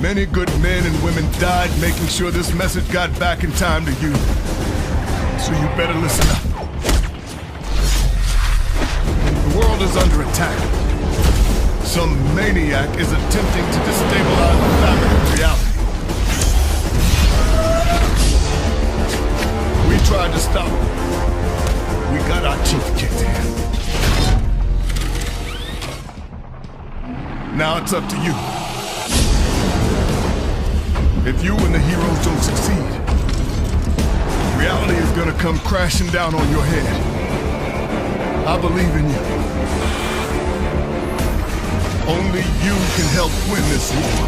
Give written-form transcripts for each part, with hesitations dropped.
Many good men and women died making sure this message got back in time to you. So you better listen up. The world is under attack. Some maniac is attempting to destabilize the fabric of reality. We tried to stop him. We got our teeth kicked in. Now it's up to you. If you and the heroes don't succeed, reality is gonna come crashing down on your head. I believe in you. Only you can help win this war.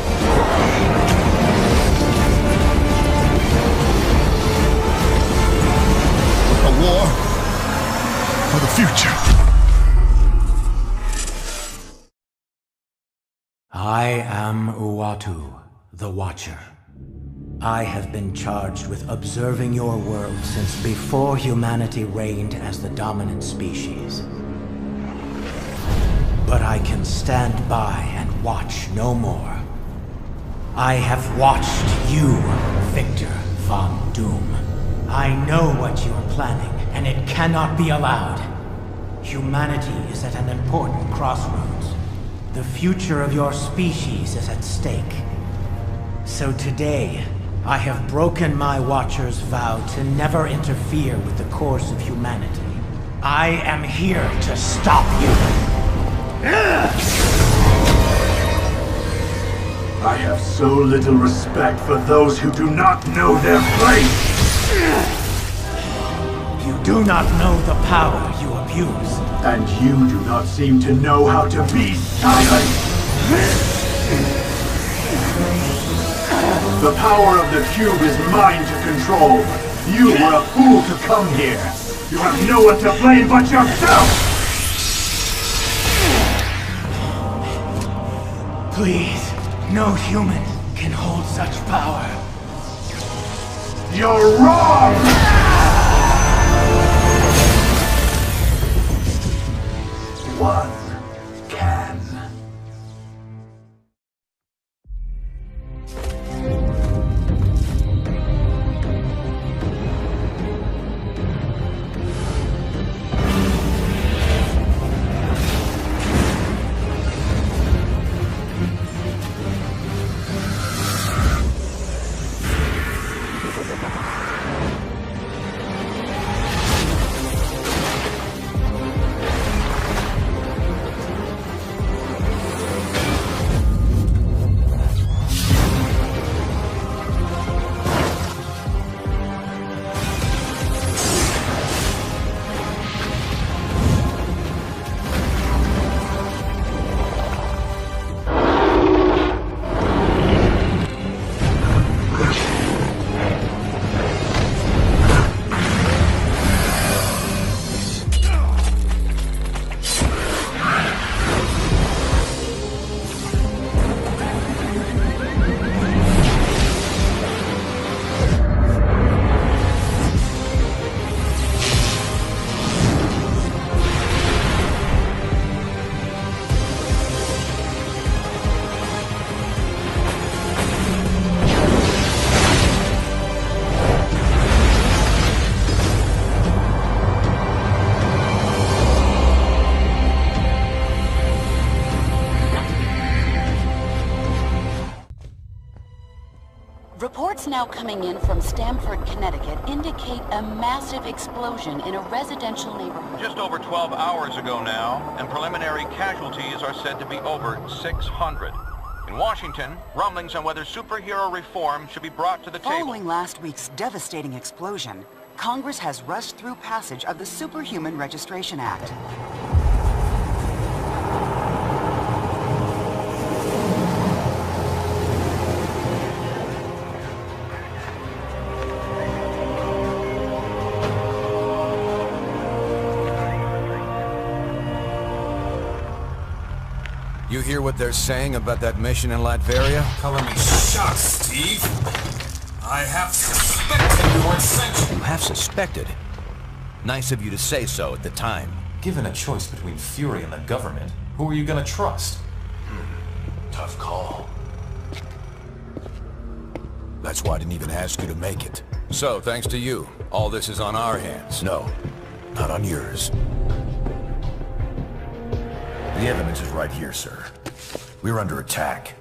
A war for the future. I am Uatu, the Watcher. I have been charged with observing your world since before humanity reigned as the dominant species. But I can stand by and watch no more. I have watched you, Victor Von Doom. I know what you are planning, and it cannot be allowed. Humanity is at an important crossroads. The future of your species is at stake. So today, I have broken my Watcher's vow to never interfere with the course of humanity. I am here to stop you. I have so little respect for those who do not know their place! You do not know the power you abuse. And you do not seem to know how to be silent! The power of the cube is mine to control. You were a fool to come here. You have no one to blame but yourself! Please, no human can hold such power. You're wrong! One can. Reports now coming in from Stamford, Connecticut indicate a massive explosion in a residential neighborhood. Just over 12 hours ago now, and preliminary casualties are said to be over 600. In Washington, rumblings on whether superhero reform should be brought to the table. Following last week's devastating explosion, Congress has rushed through passage of the Superhuman Registration Act. You hear what they're saying about that mission in Latveria? Color me shocked, Steve. I have suspected your intention. You have suspected? Nice of you to say so at the time. Given a choice between Fury and the government, who are you gonna trust? Tough call. That's why I didn't even ask you to make it. So, thanks to you, all this is on our hands. No, not on yours. The evidence is right here, sir. We're under attack.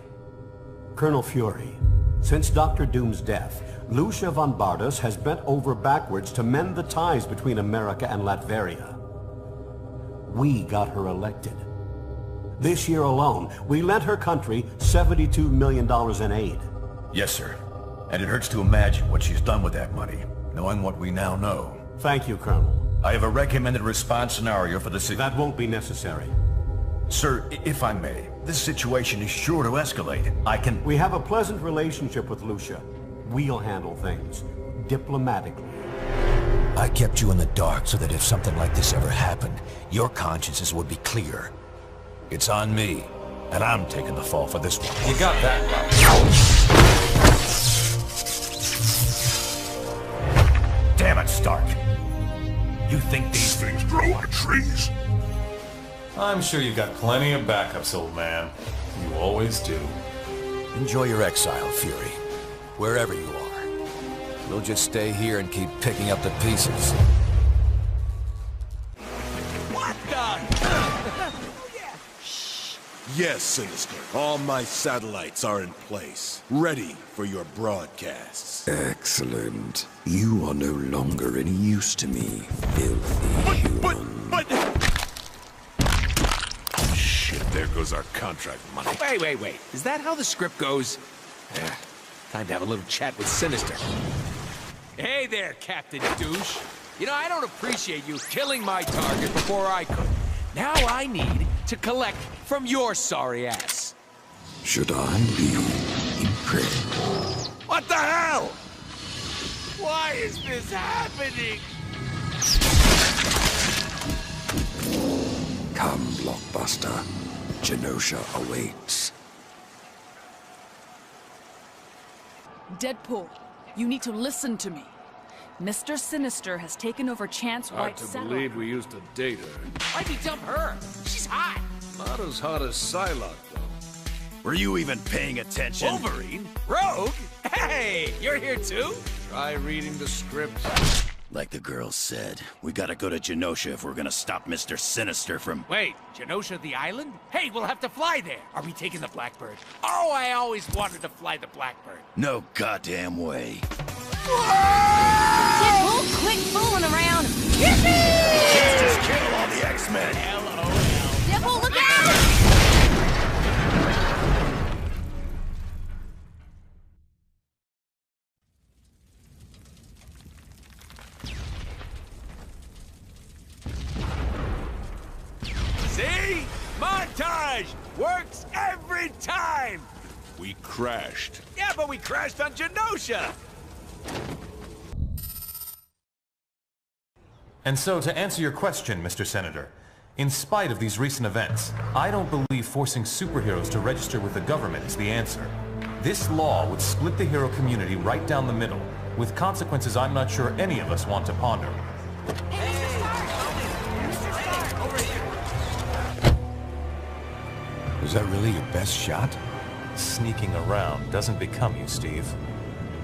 Colonel Fury, since Dr. Doom's death, Lucia von Bardas has bent over backwards to mend the ties between America and Latveria. We got her elected. This year alone, we lent her country $72 million in aid. Yes, sir. And it hurts to imagine what she's done with that money, knowing what we now know. Thank you, Colonel. I have a recommended response scenario for the That won't be necessary. Sir, if I may, this situation is sure to escalate. We have a pleasant relationship with Lucia. We'll handle things diplomatically. I kept you in the dark so that if something like this ever happened, your consciences would be clear. It's on me, and I'm taking the fall for this one. You got that, Rob. Damn it, Stark. You think these things grow on trees? I'm sure you've got plenty of backups, old man. You always do. Enjoy your exile, Fury. Wherever you are. We'll just stay here and keep picking up the pieces. What the? Yes, Sinister. All my satellites are in place, ready for your broadcasts. Excellent. You are no longer any use to me, filthy human. But... Shit, there goes our contract money. Wait. Is that how the script goes? Yeah. Time to have a little chat with Sinister. Hey there, Captain Douche. You know, I don't appreciate you killing my target before I could. Now I need to collect from your sorry ass. Should I be impressed? What the hell? Why is this happening? Come, Blockbuster. Genosha awaits. Deadpool, you need to listen to me. Mr. Sinister has taken over Chance White's Hard to believe we used to date her. Why'd you dump her? She's hot. Not as hot as Psylocke, though. Were you even paying attention? Wolverine? Rogue? Hey, you're here too? Try reading the script. Like the girl said, we gotta go to Genosha if we're gonna stop Mr. Sinister from... Wait, Genosha the island? Hey, we'll have to fly there. Are we taking the Blackbird? Oh, I always wanted to fly the Blackbird. No goddamn way. Deadpool, quit fooling around! Let's just kill all the X-Men. LOL. Deadpool, look out! See? Montage! Works every time! We crashed. Yeah, but we crashed on Genosha! And so, to answer your question, Mr. Senator, in spite of these recent events, I don't believe forcing superheroes to register with the government is the answer. This law would split the hero community right down the middle, with consequences I'm not sure any of us want to ponder. Was that really your best shot? Sneaking around doesn't become you, Steve.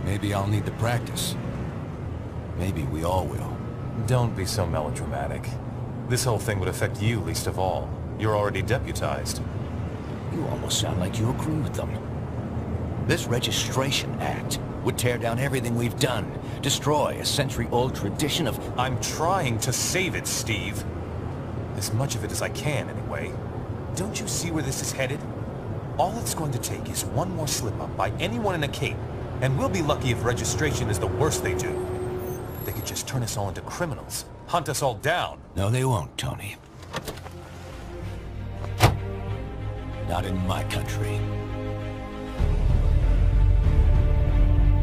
Maybe I'll need to practice. Maybe we all will. Don't be so melodramatic. This whole thing would affect you least of all. You're already deputized. You almost sound like you agree with them. This Registration Act would tear down everything we've done, destroy a century-old tradition of... I'm trying to save it, Steve. As much of it as I can, anyway. Don't you see where this is headed? All it's going to take is one more slip-up by anyone in a cape, and we'll be lucky if registration is the worst they do. They could just turn us all into criminals, hunt us all down. No, they won't, Tony. Not in my country.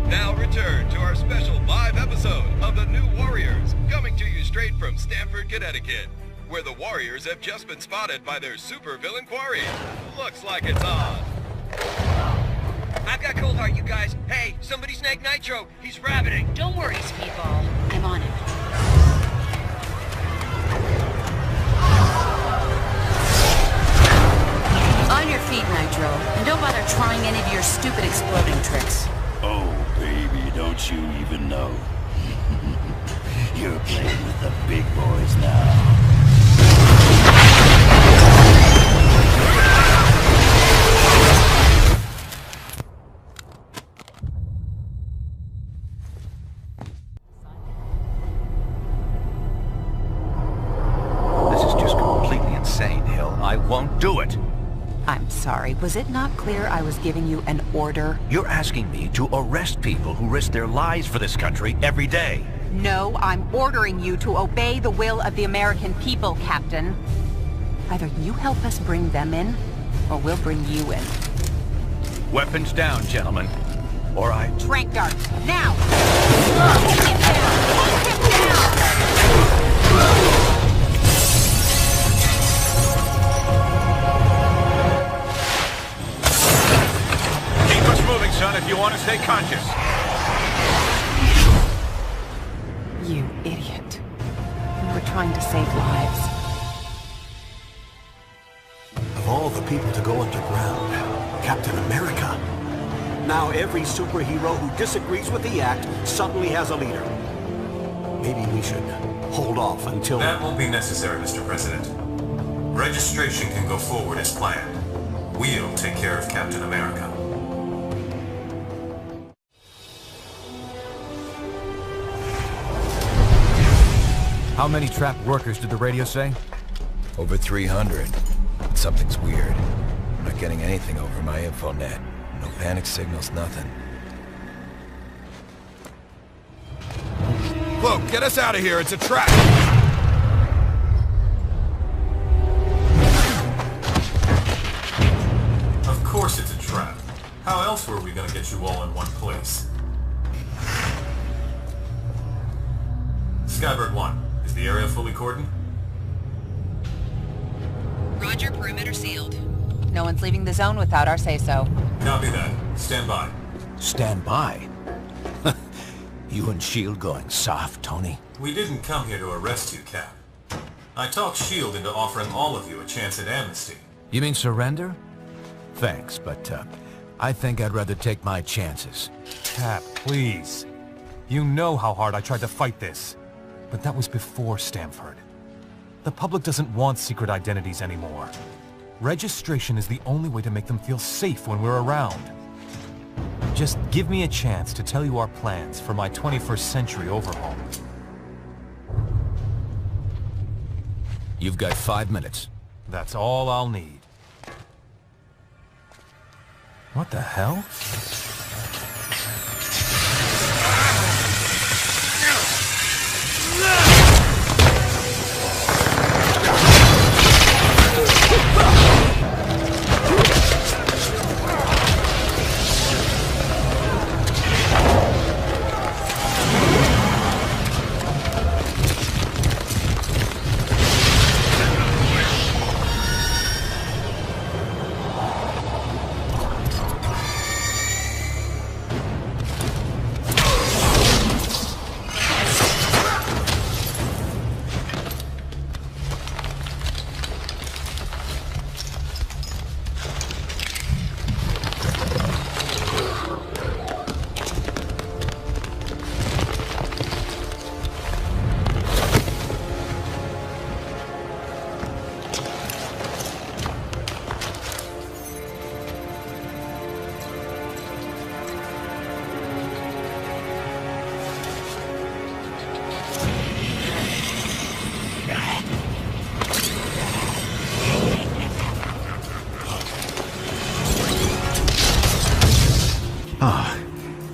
Now return to our special live episode of The New Warriors, coming to you straight from Stamford, Connecticut, where the Warriors have just been spotted by their supervillain quarry. Looks like it's on. I've got cold heart, you guys. Hey, somebody snag Nitro. He's rabbiting. Don't worry, Speedball. I'm on it. On your feet, Nitro. And don't bother trying any of your stupid exploding tricks. Oh, baby. hero. You're playing with the big boys now. This is just completely insane, Hill. I won't do it. I'm sorry, was it not clear I was giving you an order? You're asking me to arrest people who risk their lives for this country every day. No, I'm ordering you to obey the will of the American people, Captain. Either you help us bring them in, or we'll bring you in. Weapons down, gentlemen. Or I... Trank dart, now! Take him down! Take him down! Keep us moving, son, if you want to stay conscious. You idiot. We were trying to save lives. Of all the people to go underground, Captain America. Now every superhero who disagrees with the act suddenly has a leader. Maybe we should hold off until... That won't be necessary, Mr. President. Registration can go forward as planned. We'll take care of Captain America. How many trapped workers did the radio say? Over 300. But something's weird. I'm not getting anything over my infonet. No panic signals, nothing. Look, get us out of here. It's a trap. Of course it's a trap. How else were we gonna get you all in one place? Skybird 1, is the area fully cordoned? Roger, perimeter sealed. No one's leaving the zone without our say-so. Copy that. Stand by. Stand by? You and S.H.I.E.L.D. going soft, Tony? We didn't come here to arrest you, Cap. I talked S.H.I.E.L.D. into offering all of you a chance at amnesty. You mean surrender? Thanks, but I think I'd rather take my chances. Cap, please. You know how hard I tried to fight this. But that was before Stamford. The public doesn't want secret identities anymore. Registration is the only way to make them feel safe when we're around. Just give me a chance to tell you our plans for my 21st century overhaul. You've got 5 minutes. That's all I'll need. What the hell?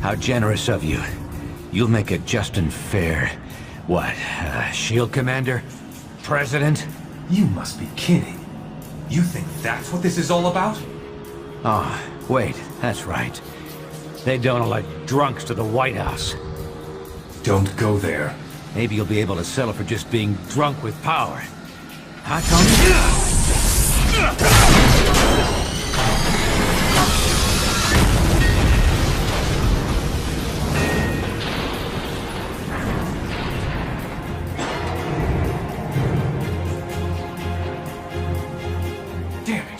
How generous of you. You'll make it just and fair. What, S.H.I.E.L.D. Commander? President? You must be kidding. You think that's what this is all about? Oh, wait, that's right. They don't elect drunks to the White House. Don't go there. Maybe you'll be able to settle for just being drunk with power. Huh, Tony? Damn it.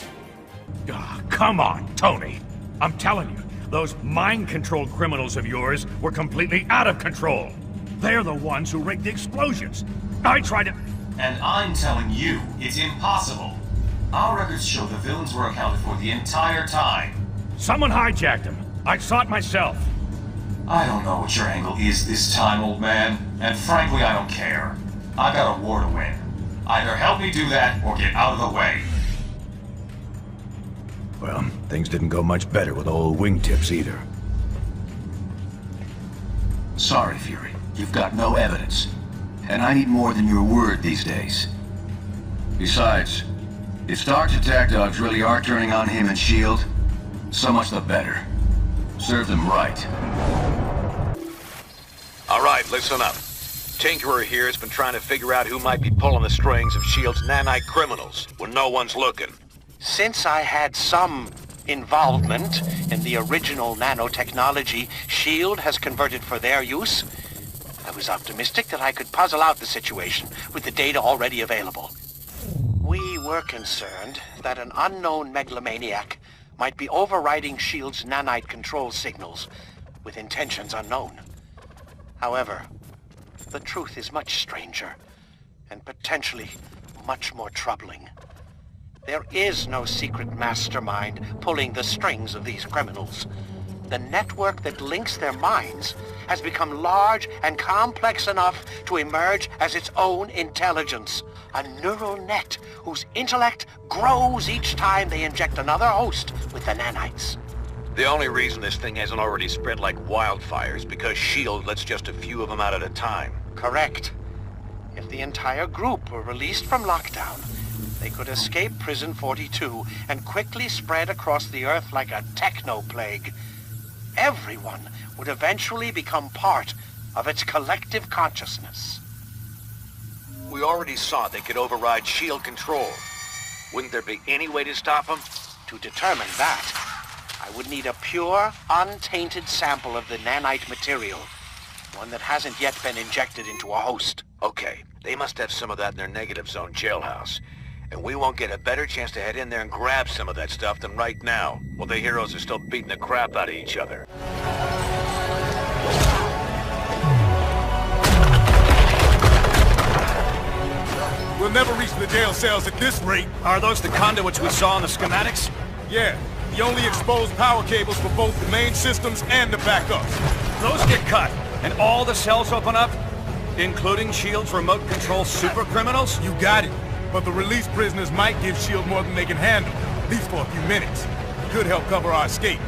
Come on, Tony. I'm telling you, Those mind-controlled criminals of yours were completely out of control. They're the ones who rigged the explosions. I tried to... And I'm telling you, it's impossible. Our records show the villains were accounted for the entire time. Someone hijacked them. I saw it myself. I don't know what your angle is this time, old man. And frankly, I don't care. I got a war to win. Either help me do that, or get out of the way. Well, things didn't go much better with old wingtips either. Sorry, Fury. You've got no evidence. And I need more than your word these days. Besides, if Stark's attack dogs really are turning on him and S.H.I.E.L.D., so much the better. Serve them right. All right, listen up. Tinkerer here has been trying to figure out who might be pulling the strings of S.H.I.E.L.D.'s nanite criminals when no one's looking. Since I had some involvement in the original nanotechnology S.H.I.E.L.D. has converted for their use, I was optimistic that I could puzzle out the situation with the data already available. We were concerned that an unknown megalomaniac might be overriding S.H.I.E.L.D.'s nanite control signals with intentions unknown. However, the truth is much stranger and potentially much more troubling. There is no secret mastermind pulling the strings of these criminals. The network that links their minds has become large and complex enough to emerge as its own intelligence. A neural net whose intellect grows each time they inject another host with the nanites. The only reason this thing hasn't already spread like wildfire is because S.H.I.E.L.D. lets just a few of them out at a time. Correct. If the entire group were released from lockdown, they could escape Prison 42 and quickly spread across the Earth like a techno-plague. Everyone would eventually become part of its collective consciousness. We already saw they could override S.H.I.E.L.D. control. Wouldn't there be any way to stop them? To determine that, I would need a pure, untainted sample of the nanite material. One that hasn't yet been injected into a host. Okay, they must have some of that in their negative zone jailhouse. And we won't get a better chance to head in there and grab some of that stuff than right now, while the heroes are still beating the crap out of each other. We'll never reach the jail cells at this rate. Are those the conduits we saw in the schematics? Yeah, the only exposed power cables for both the main systems and the backups. Those get cut, and all the cells open up? Including S.H.I.E.L.D.'s remote control super criminals? You got it. But the released prisoners might give S.H.I.E.L.D. more than they can handle, at least for a few minutes. Could help cover our escape.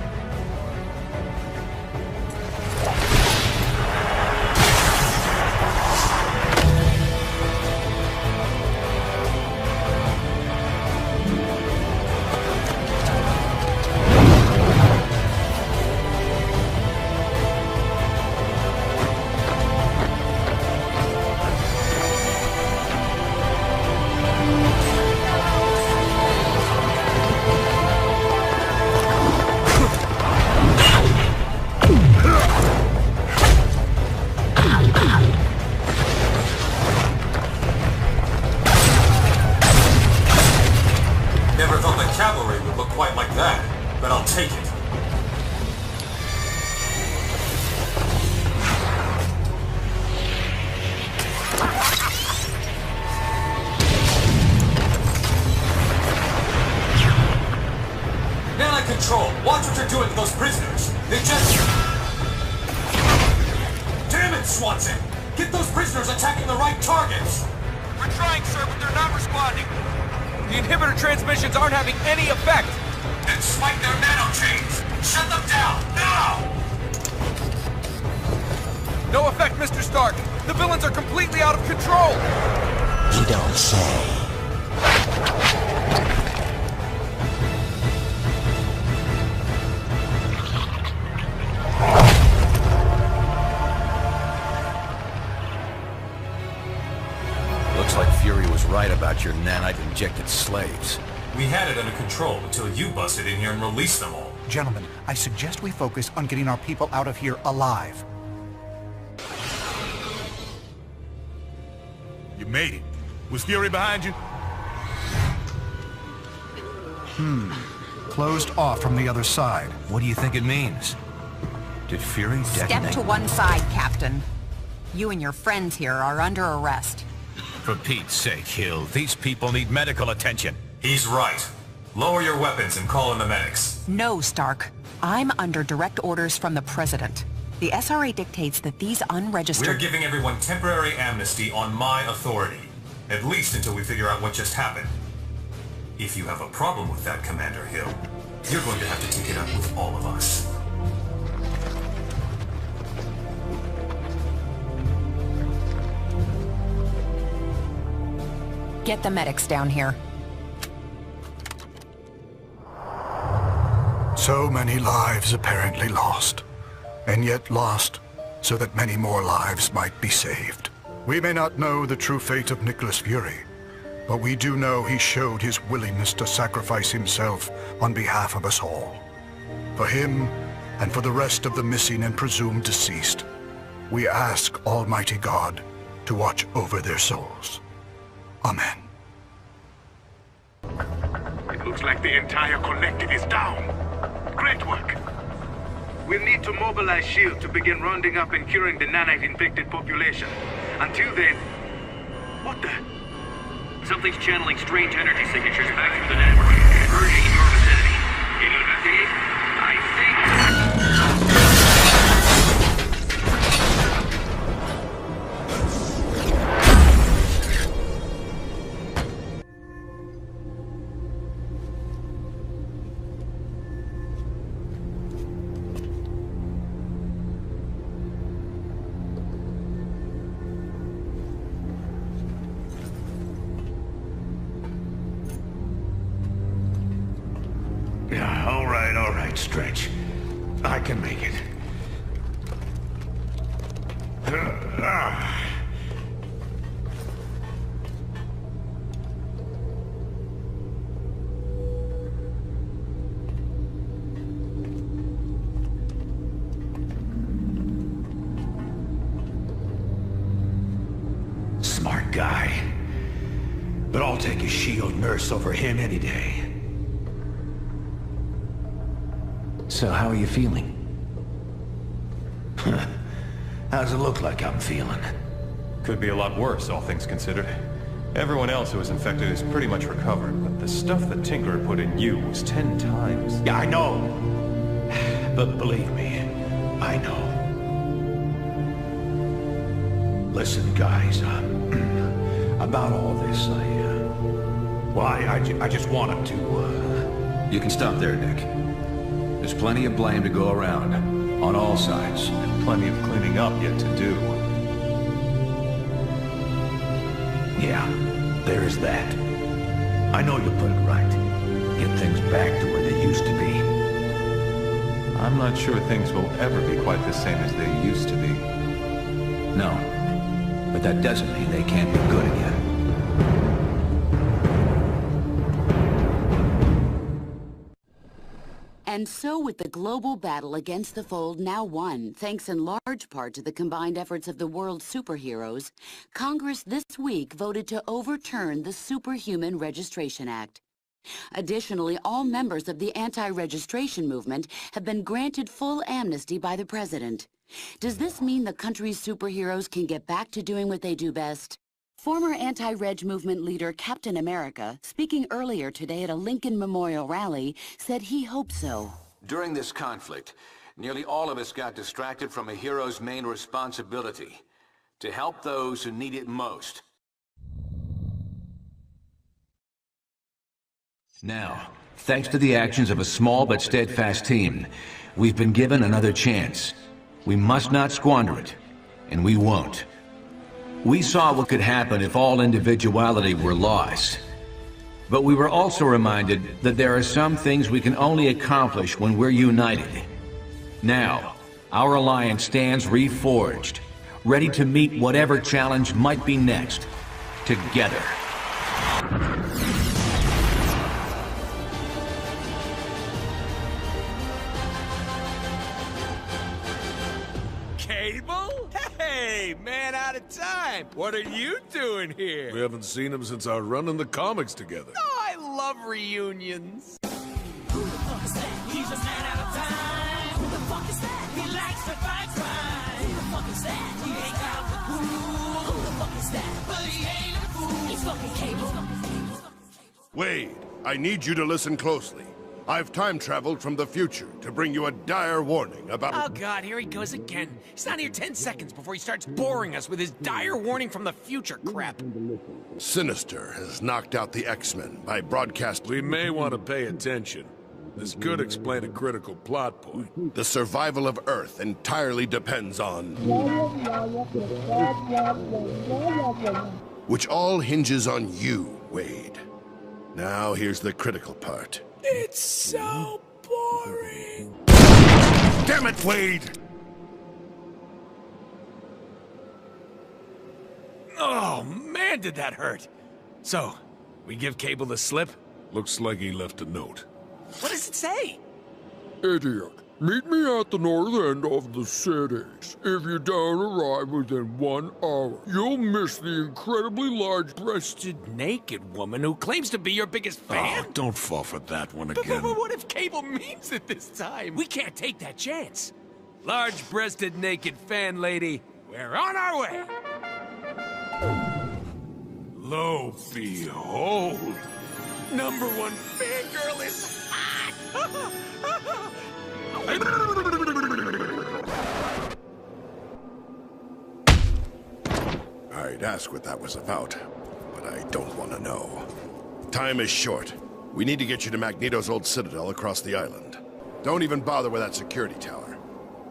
Watch what you're doing to those prisoners. They just... Damn it, Swanson! Get those prisoners attacking the right targets! We're trying, sir, but they're not responding. The inhibitor transmissions aren't having any effect. Then spike their nanochains! Shut them down, now! No effect, Mr. Stark. The villains are completely out of control. You don't say. Looks like Fury was right about your nanite-injected slaves. We had it under control until you busted in here and released them all. Gentlemen, I suggest we focus on getting our people out of here alive. You made it. Was Fury behind you? closed off from the other side. What do you think it means? Did Fury detonate? Step to one side, Captain. You and your friends here are under arrest. For Pete's sake, Hill, these people need medical attention. He's right. Lower your weapons and call in the medics. No, Stark. I'm under direct orders from the President. The SRA dictates that these unregistered... We're giving everyone temporary amnesty on my authority. At least until we figure out what just happened. If you have a problem with that, Commander Hill, you're going to have to take it up with all of us. Get the medics down here. So many lives apparently lost, and yet lost so that many more lives might be saved. We may not know the true fate of Nicholas Fury, but we do know he showed his willingness to sacrifice himself on behalf of us all. For him, and for the rest of the missing and presumed deceased, we ask Almighty God to watch over their souls. Amen. It looks like the entire collective is down. Great work. We'll need to mobilize S.H.I.E.L.D. to begin rounding up and curing the nanite-infected population. Until then... What the? Something's channeling strange energy signatures back through the network, converging in your vicinity. Any update? I think... All right, Stretch. I can make it. Smart guy. But I'll take a S.H.I.E.L.D. nurse over him any day. So how are you feeling? How's it look like I'm feeling? Could be a lot worse, all things considered. Everyone else who was infected is pretty much recovered, but the stuff that Tinker put in you was 10 times. Yeah, I know. But believe me, I know. Listen, guys, about all this, I just wanted to, You can stop there, Nick. There's plenty of blame to go around, on all sides. And plenty of cleaning up yet to do. Yeah, there is that. I know you'll put it right. Get things back to where they used to be. I'm not sure things will ever be quite the same as they used to be. No, but that doesn't mean they can't be good again. And so with the global battle against the Fold now won, thanks in large part to the combined efforts of the world's superheroes, Congress this week voted to overturn the Superhuman Registration Act. Additionally, all members of the anti-registration movement have been granted full amnesty by the President. Does this mean the country's superheroes can get back to doing what they do best? Former anti-reg movement leader Captain America, speaking earlier today at a Lincoln Memorial rally, said he hopes so. During this conflict, nearly all of us got distracted from a hero's main responsibility, to help those who need it most. Now, thanks to the actions of a small but steadfast team, we've been given another chance. We must not squander it, and we won't. We saw what could happen if all individuality were lost. But we were also reminded that there are some things we can only accomplish when we're united. Now, our alliance stands reforged, ready to meet whatever challenge might be next, together. Cable? Hey, man out of time. What are you doing here? We haven't seen him since our run in the comics together. Oh, I love reunions. just ran out of time. Who the fuck is that? He likes to fight crime. Who the fuck is that? He ain't got the cool. Who the fuck is that? But he ain't a fool. He's fucking Cable. Wade, I need you to listen closely. I've time-traveled from the future to bring you a dire warning about— Oh God, here he goes again. He's not here 10 seconds before he starts boring us with his dire warning from the future crap. Sinister has knocked out the X-Men by broadcast— We may want to pay attention. This could explain a critical plot point. The survival of Earth entirely depends on— which all hinges on you, Wade. Now here's the critical part. It's so boring. Damn it, Wade! Oh, man, did that hurt. So, we give Cable the slip? Looks like he left a note. What does it say? Idiot. Meet me at the north end of the cities. If you don't arrive within 1 hour, you'll miss the incredibly large-breasted naked woman who claims to be your biggest fan. Oh, don't fall for that one But again. what if Cable means it this time? We can't take that chance. Large-breasted naked fan lady, we're on our way. Lo behold. #1 fangirl is hot. I'd ask what that was about, but I don't want to know. Time is short. We need to get you to Magneto's old citadel across the island. Don't even bother with that security tower.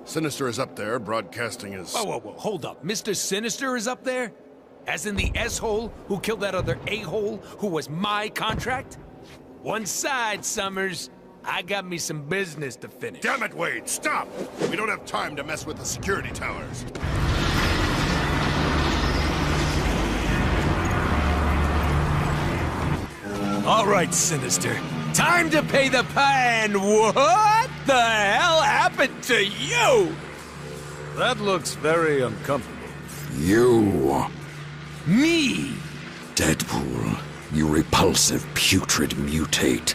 Sinister is up there, broadcasting his— Whoa, hold up. Mr. Sinister is up there? As in the S-hole who killed that other A-hole who was my contract? One side, Summers. I got me some business to finish. Damn it, Wade, stop! We don't have time to mess with the security towers. All right, Sinister. Time to pay the and what the hell happened to you? That looks very uncomfortable. You. Me? Deadpool, you repulsive, putrid mutate.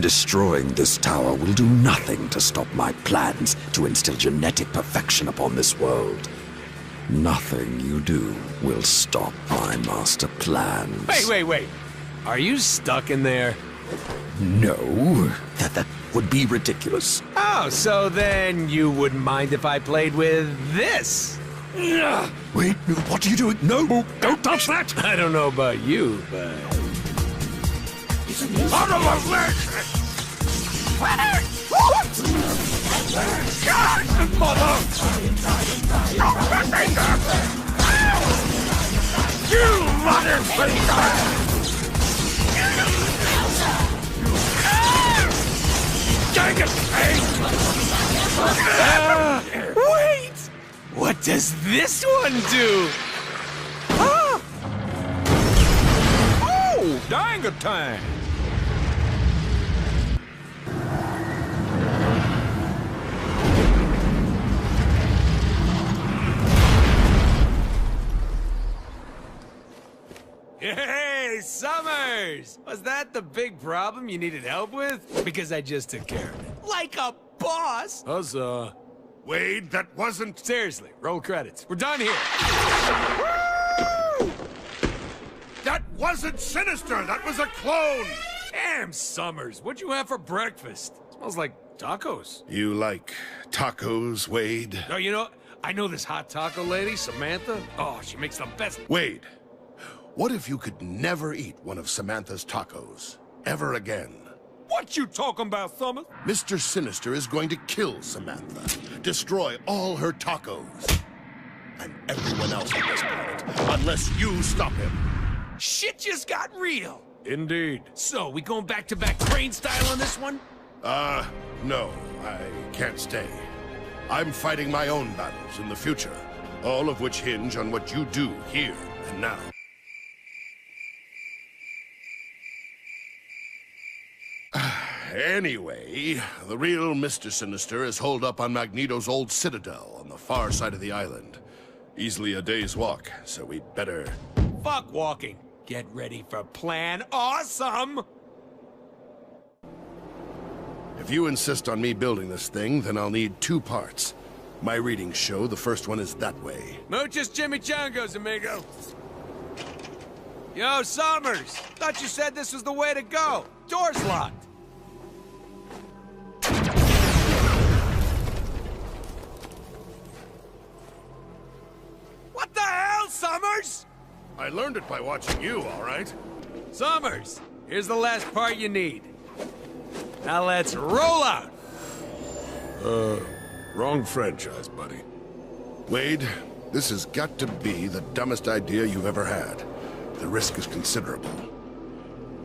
Destroying this tower will do nothing to stop my plans to instill genetic perfection upon this world. Nothing you do will stop my master plans. Wait. Are you stuck in there? No, that would be ridiculous. Oh, so then you wouldn't mind if I played with this? Wait, what are you doing? No, don't touch that! I don't know about you, but... Out of my leg! God, mother! Stop that finger! You motherfucker! Dang it, wait! What does this one do? Ah! Oh, dang it time! Hey, Summers! Was that the big problem you needed help with? Because I just took care of it. Like a boss! Huzzah. Wade, that wasn't— Seriously, roll credits. We're done here. That wasn't Sinister! That was a clone! Damn, Summers, what'd you have for breakfast? Smells like tacos. You like tacos, Wade? Oh, you know, I know this hot taco lady, Samantha. Oh, she makes the best. Wade, what if you could never eat one of Samantha's tacos? Ever again? What you talking about, Summers? Mr. Sinister is going to kill Samantha. Destroy all her tacos. And everyone else on this planet. Unless you stop him. Shit just got real. Indeed. So, we going back-to-back Crane style on this one? No. I can't stay. I'm fighting my own battles in the future. All of which hinge on what you do here and now. Anyway, the real Mr. Sinister is holed up on Magneto's old citadel on the far side of the island. Easily a day's walk, so we'd better... Fuck walking. Get ready for Plan Awesome! If you insist on me building this thing, then I'll need 2 parts. My readings show the first one is that way. Muchos chimichangas, amigo. Yo, Summers! Thought you said this was the way to go. Door's locked. What the hell, Summers? I learned it by watching you, all right? Summers, here's the last part you need. Now let's roll out! Wrong franchise, buddy. Wade, this has got to be the dumbest idea you've ever had. The risk is considerable.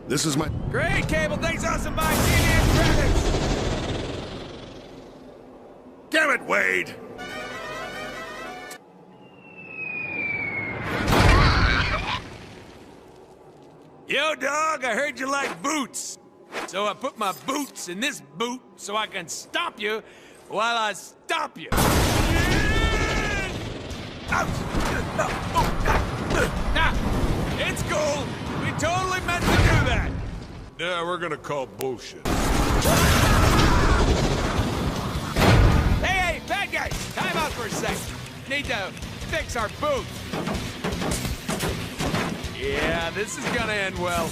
This is my... Great, Cable! Thanks awesome by TVN credits! Damn it, Wade! Yo, dog, I heard you like boots. So I put my boots in this boot so I can stomp you while I stomp you. Nah, it's cool. We totally meant to do that. Yeah, we're gonna call bullshit. Hey, bad guy, time out for a sec. Need to fix our boot. Yeah, this is gonna end well.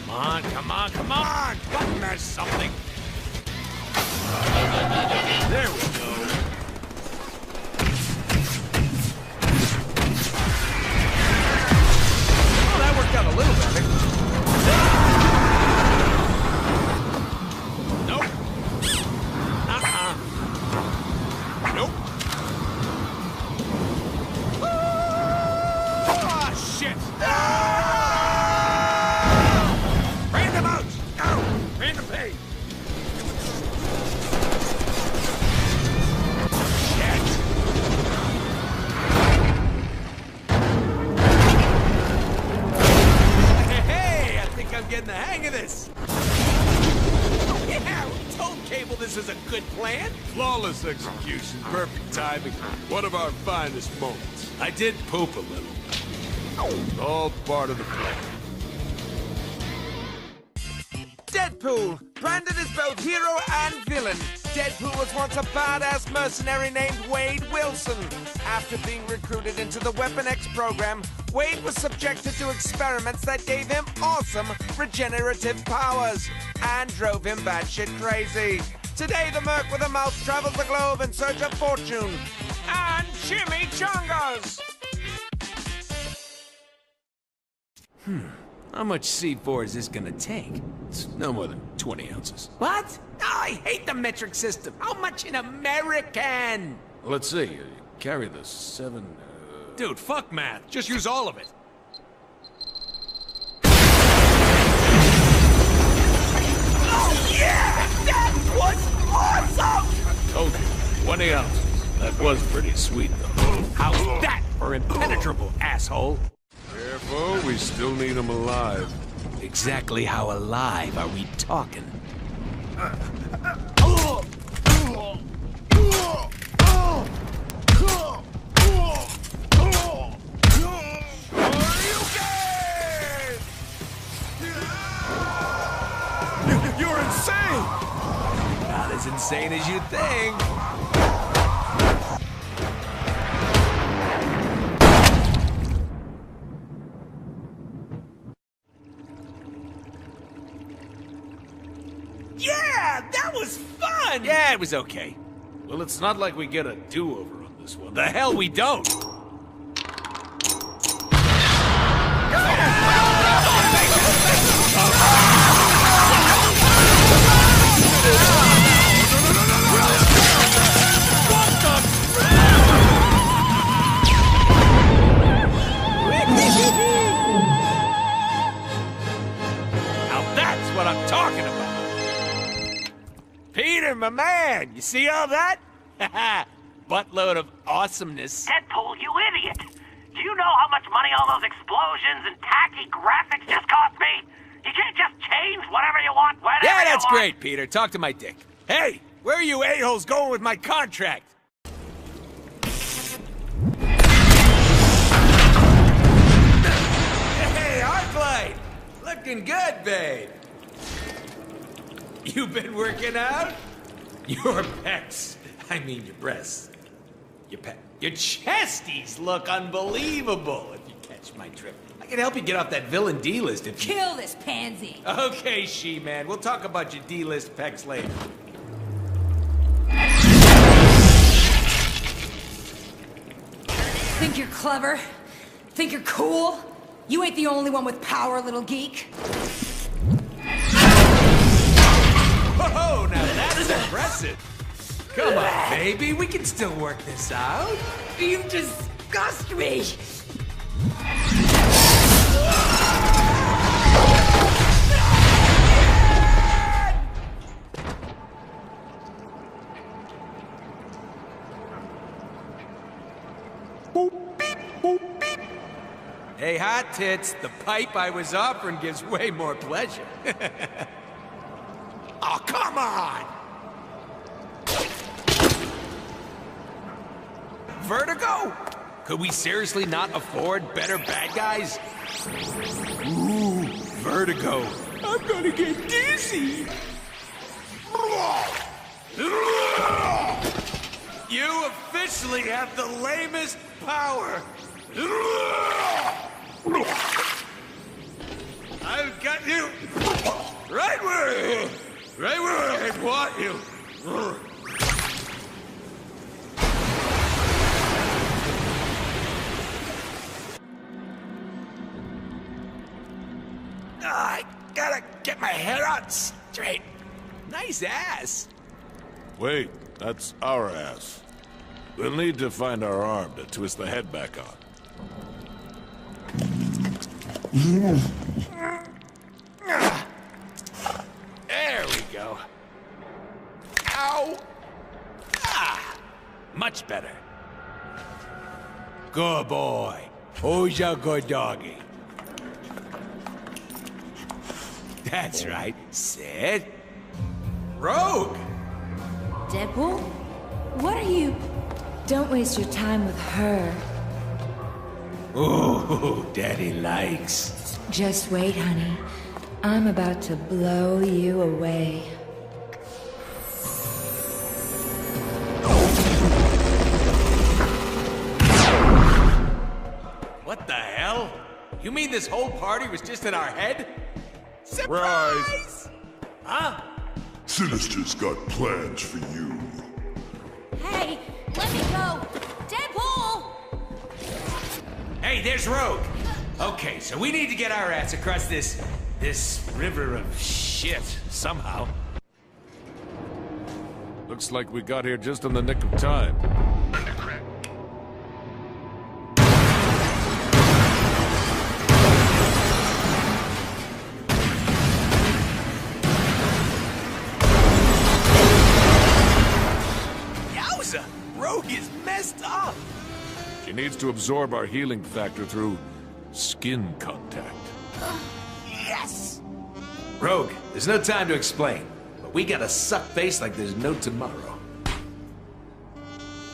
Come on, come on, come on! Button mash something. There we go. Oh, that worked out a little better. Nope. Nope. Oh, shit! Random out! Out! Random pay! Shit! Hey, I think I'm getting the hang of this. Yeah, we told Cable this was a good plan. Flawless execution, perfect timing. One of our finest moments. I did poop a little. All part of the plan. Deadpool, branded as both hero and villain. Deadpool was once a badass mercenary named Wade Wilson. After being recruited into the Weapon X program, Wade was subjected to experiments that gave him awesome regenerative powers and drove him batshit crazy. Today, the merc with a mouth travels the globe in search of fortune and chimichangas. How much C4 is this gonna take? It's no more than 20 ounces. What? Oh, I hate the metric system. How much in American? Let's see. You carry the 7... Dude, fuck math. Just use all of it. Oh, yeah! That was awesome! Told you. 20 ounces. That was pretty sweet, though. How's that for impenetrable, asshole? Careful, we still need him alive. Exactly how alive are we talking? You're insane! Not as insane as you think. Yeah, that was fun! Yeah, it was okay. Well, it's not like we get a do-over on this one. The hell we don't! Now that's what I'm talking about! Peter, my man, you see all that? Buttload of awesomeness. Deadpool, you idiot! Do you know how much money all those explosions and tacky graphics just cost me? You can't just change whatever you want, whenever Yeah, you that's want. great, Peter. Talk to my dick. Hey, where are you a-holes going with my contract? Hey, Arclight! Looking good, babe. You've been working out? Your pecs. I mean your breasts. Your chesties look unbelievable, if you catch my drift. I can help you get off that villain D-list if you... Kill this pansy! Okay, She-Man. We'll talk about your D-list pecs later. Think you're clever? Think you're cool? You ain't the only one with power, little geek. Whoa, now that's impressive. Come on, baby. We can still work this out. You disgust me! Hey, hot tits, the pipe I was offering gives way more pleasure. Oh, come on! Vertigo? Could we seriously not afford better bad guys? Ooh, Vertigo. I'm gonna get dizzy. You officially have the lamest power. I've got you right where I want you. I gotta get my head on straight. Nice ass. Wait, that's our ass. We'll need to find our arm to twist the head back on. There we go. Ow! Ah! Much better. Good boy. Who's your good doggy? That's right. Sit. Rogue! Deadpool? What are you... Don't waste your time with her. Ooh, Daddy likes. Just wait, honey. I'm about to blow you away. What the hell? You mean this whole party was just in our head? Surprise! Huh? Sinister's got plans for you. Hey, let me go! Deadpool! Hey, there's Rogue. Okay, so we need to get our ass across this river of shit somehow. Looks like we got here just in the nick of time. Yowza! Rogue is messed up! She needs to absorb our healing factor through skin contact. Yes! Rogue, there's no time to explain, but we gotta suck face like there's no tomorrow.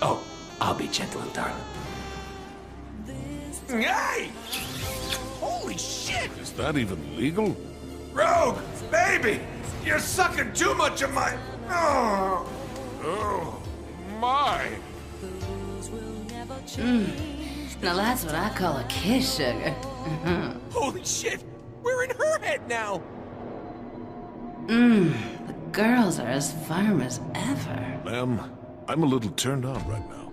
Oh, I'll be gentle, darling. Hey! Holy shit! Is that even legal? Rogue! Baby! You're sucking too much of my... Oh! Oh, my! Now that's what I call a kiss, sugar. Holy shit! We're in her head now! The girls are as firm as ever. Ma'am, I'm a little turned on right now.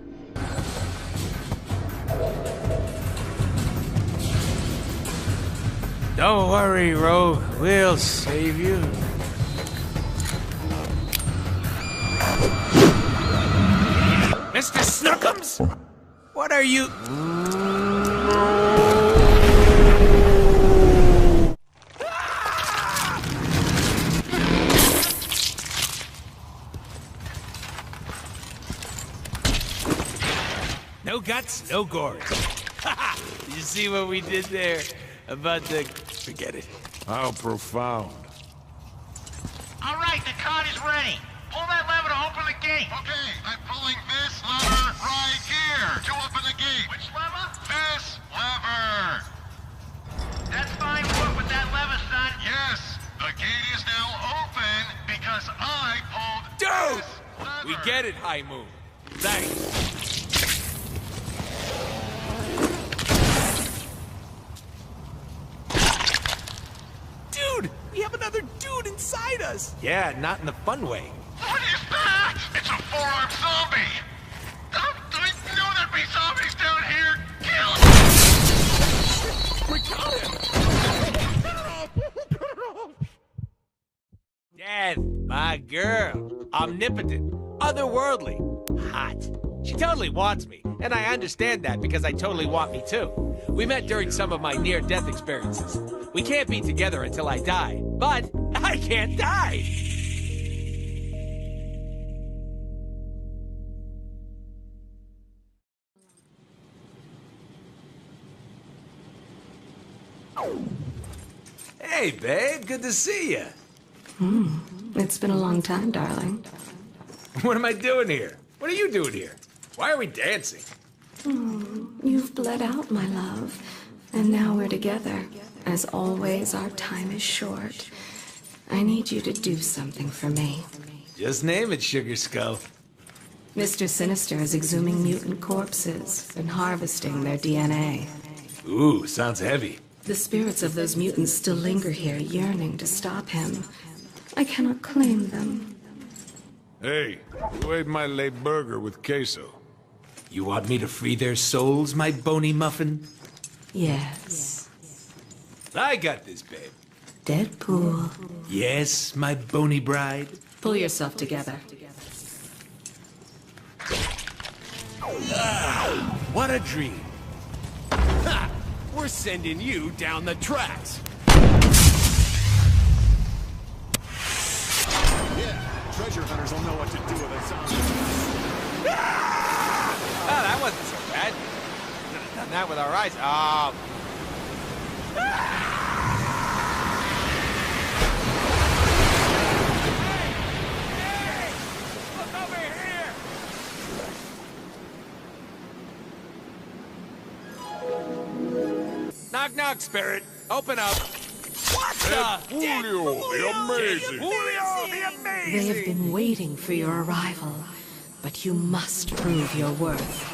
Don't worry, Rogue. We'll save you. Mr. Snookums? What are you... No guts, no gore. You see what we did there? About the... Forget it. How profound. All right, the cart is ready. Pull that lever to open the gate. Okay, I'm pulling this lever right here to open the gate. Which lever? This lever. That's fine work with that lever, son. Yes, the gate is now open because Get it, High Moon. Thanks. Dude, we have another dude inside us. Yeah, not in the fun way. What is that? It's a four-armed zombie! I know there'd be zombies down here! Kill him! We got him! Death, my girl. Omnipotent, otherworldly, hot. She totally wants me, and I understand that because I totally want me too. We met during some of my near-death experiences. We can't be together until I die, but I can't die! Hey, babe, good to see you. It's been a long time, darling. What am I doing here? What are you doing here? Why are we dancing? You've bled out, my love. And now we're together. As always, our time is short. I need you to do something for me. Just name it, Sugar Skull. Mr. Sinister is exhuming mutant corpses and harvesting their DNA. Ooh, sounds heavy. The spirits of those mutants still linger here, yearning to stop him. I cannot claim them. Hey, who ate my late burger with queso? You want me to free their souls, my bony muffin? Yes. I got this, babe. Deadpool. Yes, my bony bride. Pull yourself together. Ah, what a dream. Ha! We're sending you down the tracks. Yeah, treasure hunters will know what to do with a zombie. Ah! Oh, that wasn't so bad. Could have done that with our eyes. Oh. Hey! Look over here! Knock, knock, spirit. Open up. What the? Julio, the amazing. Julio, the amazing. They have been waiting for your arrival, but you must prove your worth.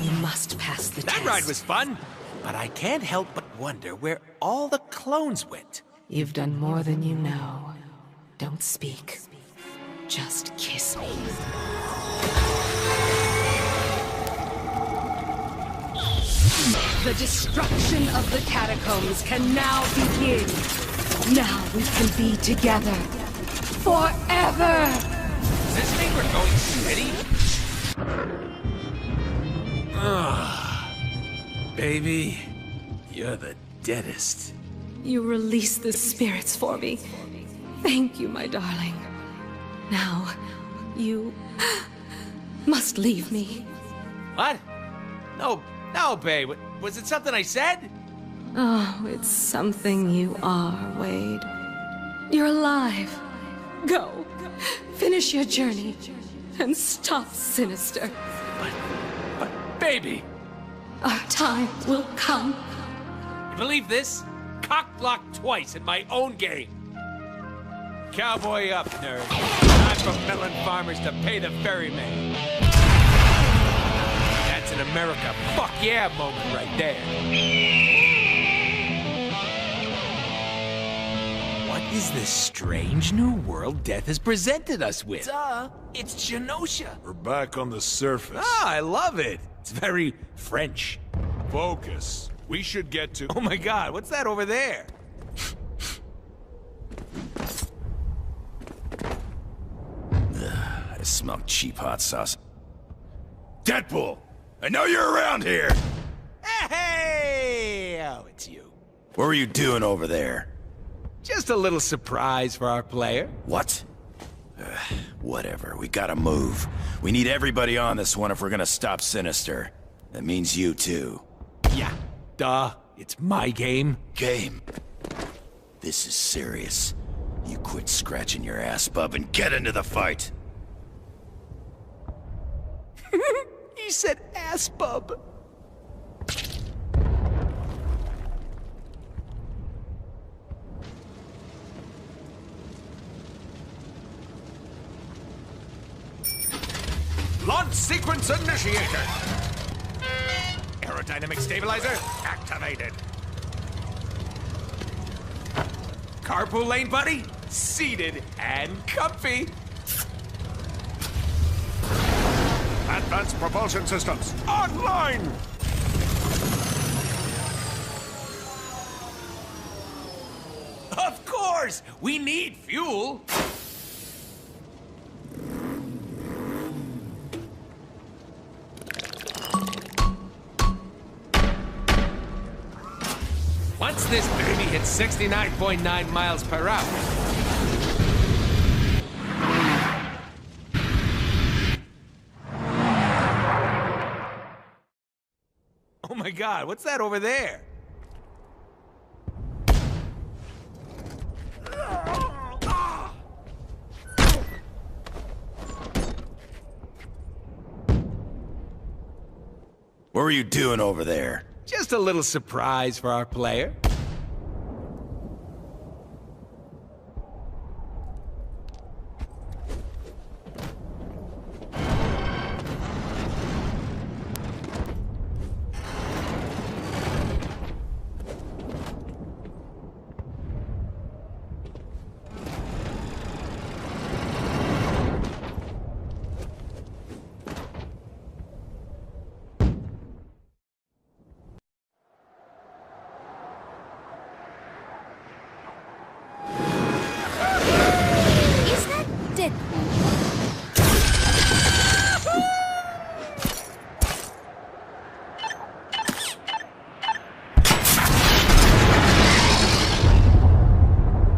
You must pass the test. That ride was fun, but I can't help but wonder where all the clones went. You've done more than you know. Don't speak. Just kiss me. The destruction of the catacombs can now begin. Now we can be together. Forever! Does this mean we're going steady? Ah, baby, you're the deadest. You release the spirits for me. Thank you, my darling. Now, you must leave me. What? No, babe. Was it something I said? Oh, it's something you are, Wade. You're alive. Go. Finish your journey. And stop Sinister. But, baby! Our time will come. You believe this? Cock-blocked twice in my own game. Cowboy up, nerd. Time for melon farmers to pay the ferryman. That's an America fuck yeah moment right there. What is this strange new world Death has presented us with? Duh, it's Genosha. We're back on the surface. Ah, I love it. It's very French. Focus. We should get to... Oh my god, what's that over there? I smell cheap hot sauce. Deadpool! I know you're around here! Hey! Oh, it's you. What were you doing over there? Just a little surprise for our player. What? Whatever, we gotta move. We need everybody on this one if we're gonna stop Sinister. That means you too. Yeah, duh. It's my game. Game? This is serious. You quit scratching your ass, bub, and get into the fight! He said ass bub. sequence initiated. Aerodynamic stabilizer activated. Carpool lane buddy, seated and comfy. Advanced propulsion systems online! Of course! We need fuel! Once this baby hits 69.9 miles per hour... Oh my God, what's that over there? What were you doing over there? Just a little surprise for our player.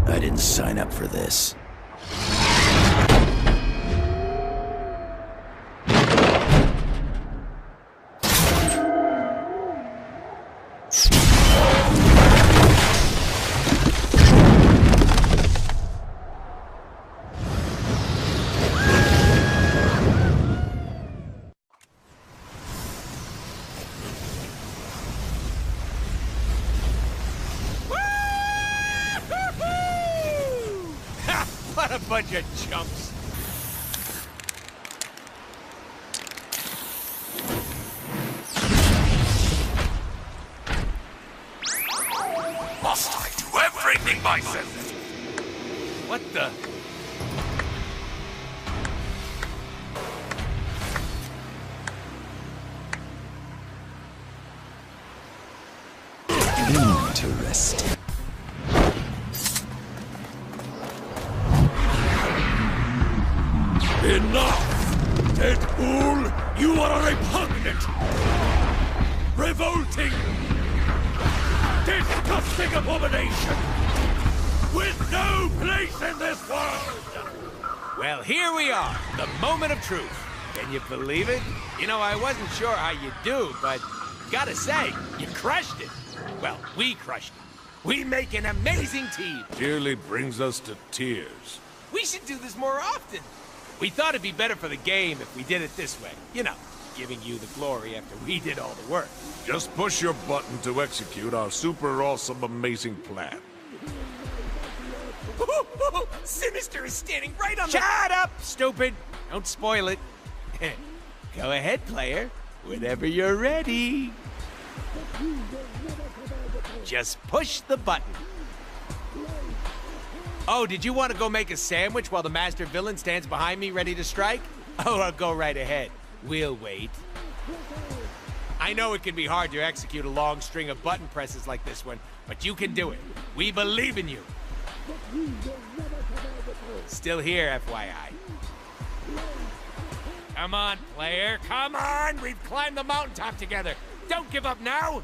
I didn't sign up for this. What a bunch of chumps. Must I do everything myself? What the? Interesting. Enough! Deadpool, you are a repugnant, revolting, disgusting abomination, with no place in this world! Well, here we are, the moment of truth. Can you believe it? You know, I wasn't sure how you do, but gotta say, you crushed it. Well, we crushed it. We make an amazing team. Nearly brings us to tears. We should do this more often. We thought it'd be better for the game if we did it this way. You know, giving you the glory after we did all the work. Just push your button to execute our super awesome amazing plan. Sinister is standing right on the... Shut up, stupid! Don't spoil it. Go ahead, player. Whenever you're ready. Just push the button. Oh, did you want to go make a sandwich while the master villain stands behind me ready to strike? Oh, I'll go right ahead. We'll wait. I know it can be hard to execute a long string of button presses like this one, but you can do it. We believe in you. Still here, FYI. Come on, player, come on! We've climbed the mountaintop together. Don't give up now!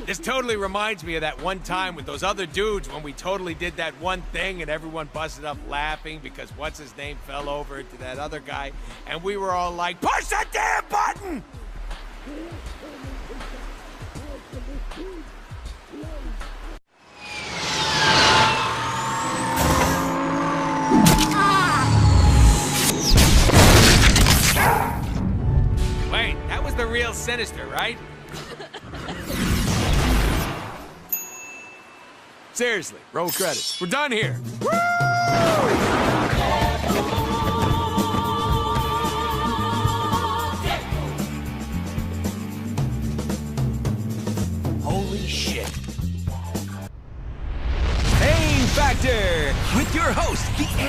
This totally reminds me of that one time with those other dudes when we totally did that one thing and everyone busted up laughing because what's-his-name fell over into that other guy, and we were all like, push that damn button! Wait, that was the real Sinister, right? Seriously, roll credits. We're done here. Woo!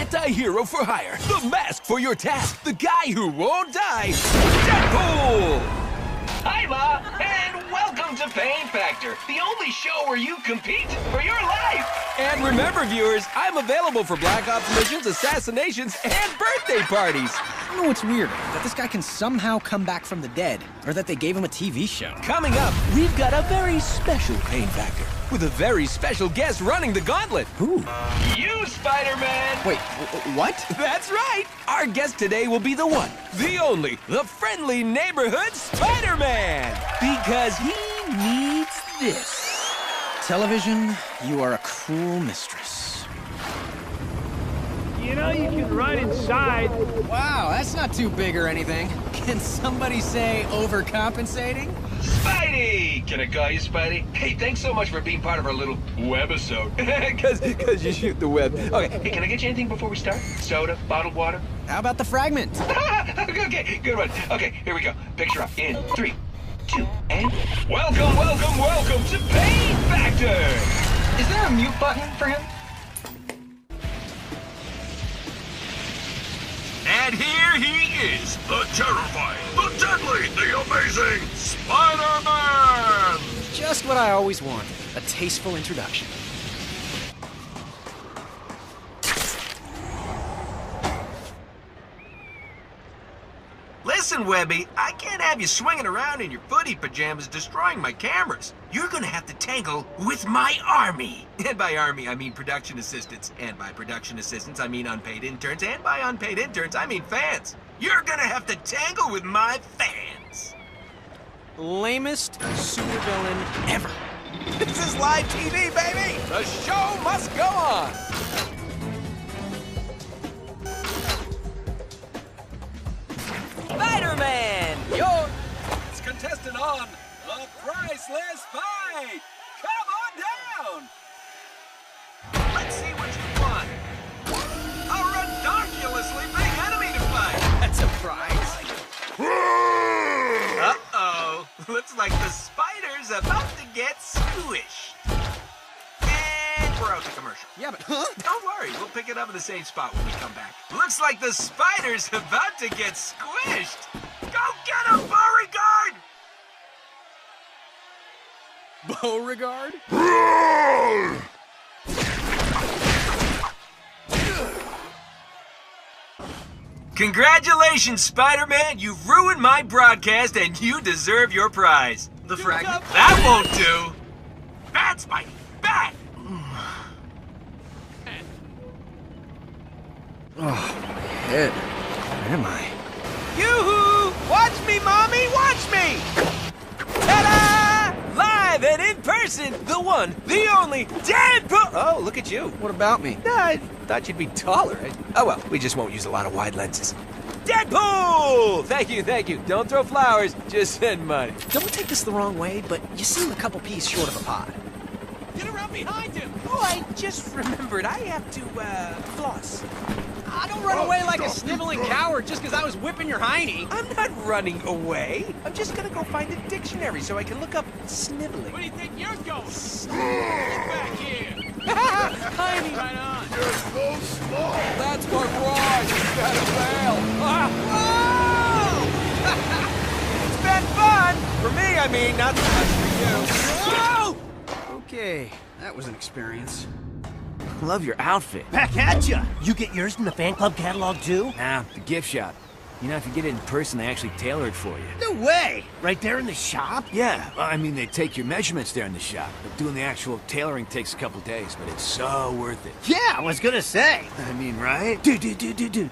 anti-hero for hire, the mask for your task, the guy who won't die, Deadpool! Hi, Ma, and welcome to Pain Factor, the only show where you compete for your life. And remember, viewers, I'm available for Black Ops missions, assassinations, and birthday parties. I don't know what's weird, that this guy can somehow come back from the dead, or that they gave him a TV show. Coming up, we've got a very special Pain Factor, with a very special guest running the gauntlet. Who? You, Spider-Man! Wait, what? That's right! Our guest today will be the one, the only, the friendly neighborhood Spider-Man! Because he needs this. Television, you are a cruel mistress. You know you can run inside. Wow, that's not too big or anything. Can somebody say overcompensating? Spidey! Can I call you Spidey? Hey, thanks so much for being part of our little webisode. Cause you shoot the web. Okay, hey, can I get you anything before we start? Soda, bottled water? How about the fragment? Okay, good one. Okay, here we go. Picture up in 3, 2, and... Welcome to Pain Factor! Is there a mute button for him? And here he is, the terrifying, the deadly, the amazing Spider-Man! Just what I always wanted, a tasteful introduction. Listen, Webby, I can't have you swinging around in your footy pajamas destroying my cameras. You're gonna have to tangle with my army. And by army, I mean production assistants. And by production assistants, I mean unpaid interns. And by unpaid interns, I mean fans. You're gonna have to tangle with my fans. Lamest supervillain ever. This is live TV, baby! The show must go on! Spider-Man! Your contestant on a priceless fight! Come on down! Let's see what you want. A ridiculously big enemy to fight! That's a prize. Uh-oh. Looks like the spider's about to get squished. And we're out to commercial. Yeah, but... Don't worry, we'll pick it up in the same spot when we come back. Looks like the spider's about to get squished. Go get him, Beauregard! Beauregard? Congratulations, Spider-Man! You've ruined my broadcast and you deserve your prize. The fragment? That won't do! Bad, Spidey! Bad! Oh, my head. Where am I? Yoo-hoo! Watch me, Mommy! Watch me! Ta-da! Live and in person, the one, the only, Deadpool! Oh, look at you. What about me? I thought you'd be taller. Oh, well, we just won't use a lot of wide lenses. Deadpool! Thank you. Don't throw flowers, just send money. Don't take this the wrong way, but you seem a couple peas short of a pod. Get around behind him! Oh, I just remembered. I have to, floss. Don't run away like a sniveling coward just because I was whipping your hiney. I'm not running away. I'm just gonna go find a dictionary so I can look up sniveling. Where do you think you're going? Get back here! Hiney! Right on! You're so slow! That's my ride! You gotta bail! It's been fun! For me, I mean, not so much for you. Okay, that was an experience. Love your outfit. Back at ya! You get yours from the fan club catalog too? Nah, the gift shop. You know, if you get it in person, they actually tailor it for you. No way! Right there in the shop? Yeah, I mean, they take your measurements there in the shop. But doing the actual tailoring takes a couple days, but it's so worth it. Yeah, I was gonna say. I mean, right? Dude,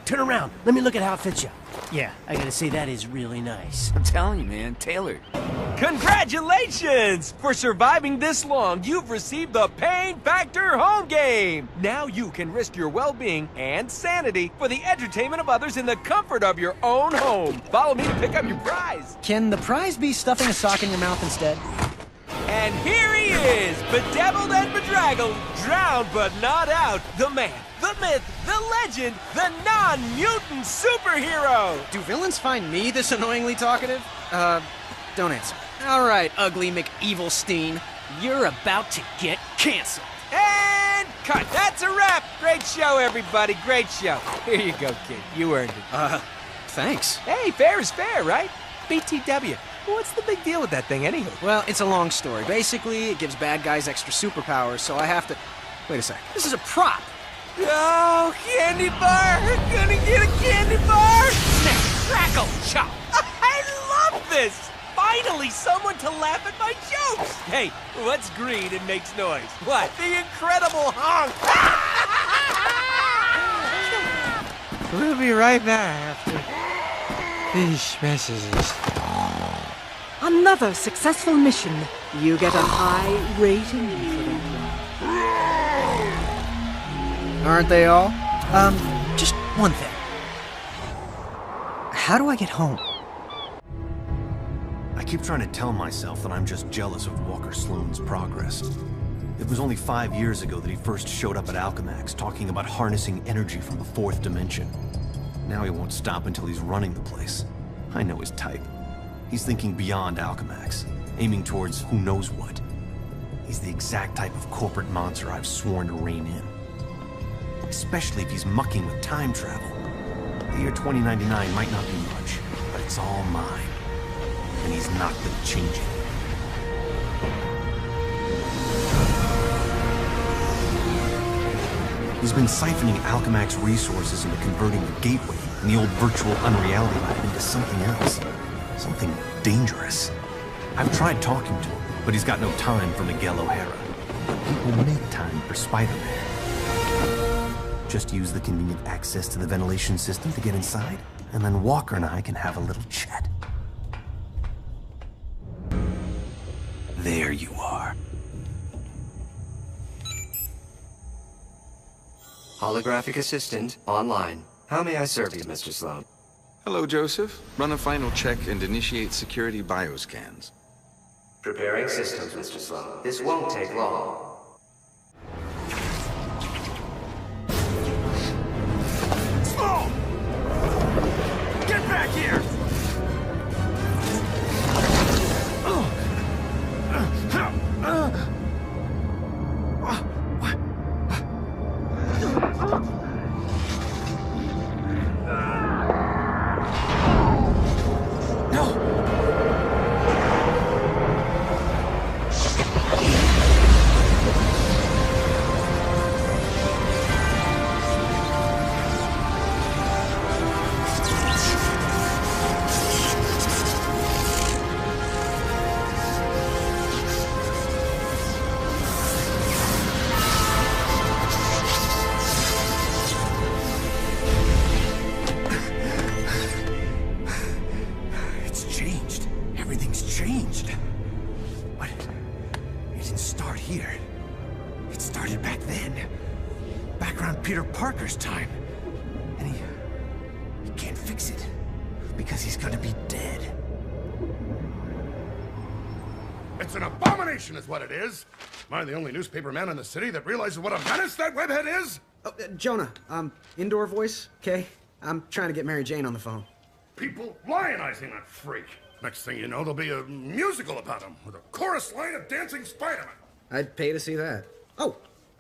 turn around. Let me look at how it fits you. Yeah, I gotta say that is really nice. I'm telling you, man, tailored. Congratulations! For surviving this long, you've received the Pain Factor home game! Now you can risk your well-being and sanity for the entertainment of others in the comfort of your own home. Follow me to pick up your prize. Can the prize be stuffing a sock in your mouth instead? And here he is, bedeviled and bedraggled, drowned but not out, the man, the myth, the legend, the non-mutant superhero! Do villains find me this annoyingly talkative? Don't answer. All right, ugly McEvilstein, you're about to get canceled. And cut. That's a wrap. Great show, everybody. Great show. Here you go, kid. You earned it. Thanks. Hey, fair is fair, right? BTW. What's the big deal with that thing, anywho? Well, it's a long story. Basically, it gives bad guys extra superpowers, so I have to... Wait a sec. This is a prop. Oh, candy bar! Gonna get a candy bar! Snap, crackle, chop! I love this! Finally, someone to laugh at my jokes! Hey, what's green and makes noise? What? The Incredible Honk! We'll be right back after these messages. Another successful mission. You get a high rating for that. Aren't they all? Just one thing. How do I get home? I keep trying to tell myself that I'm just jealous of Walker Sloan's progress. It was only 5 years ago that he first showed up at Alchemax, talking about harnessing energy from the 4th dimension. Now he won't stop until he's running the place. I know his type. He's thinking beyond Alchemax, aiming towards who knows what. He's the exact type of corporate monster I've sworn to rein in. Especially if he's mucking with time travel. The year 2099 might not be much, but it's all mine. And he's not gonna change it. He's been siphoning Alchemax resources into converting the Gateway and the old virtual unreality lab into something else. Something dangerous. I've tried talking to him, but he's got no time for Miguel O'Hara. But he will make time for Spider-Man. Just use the convenient access to the ventilation system to get inside, and then Walker and I can have a little chat. There you are. Holographic assistant online. How may I serve you, Mr. Sloan? Hello, Joseph. Run a final check and initiate security bioscans. Preparing systems, Mr. Sloan. This won't take long. Sloan! Get back here! Time. And he can't fix it because he's gonna be dead. It's an abomination is what it is. Am I the only newspaper man in the city that realizes what a menace that webhead is? Oh, Jonah, indoor voice, okay? I'm trying to get Mary Jane on the phone. People lionizing that freak. Next thing you know, there'll be a musical about him with a chorus line of dancing Spider-Man. I'd pay to see that. Oh,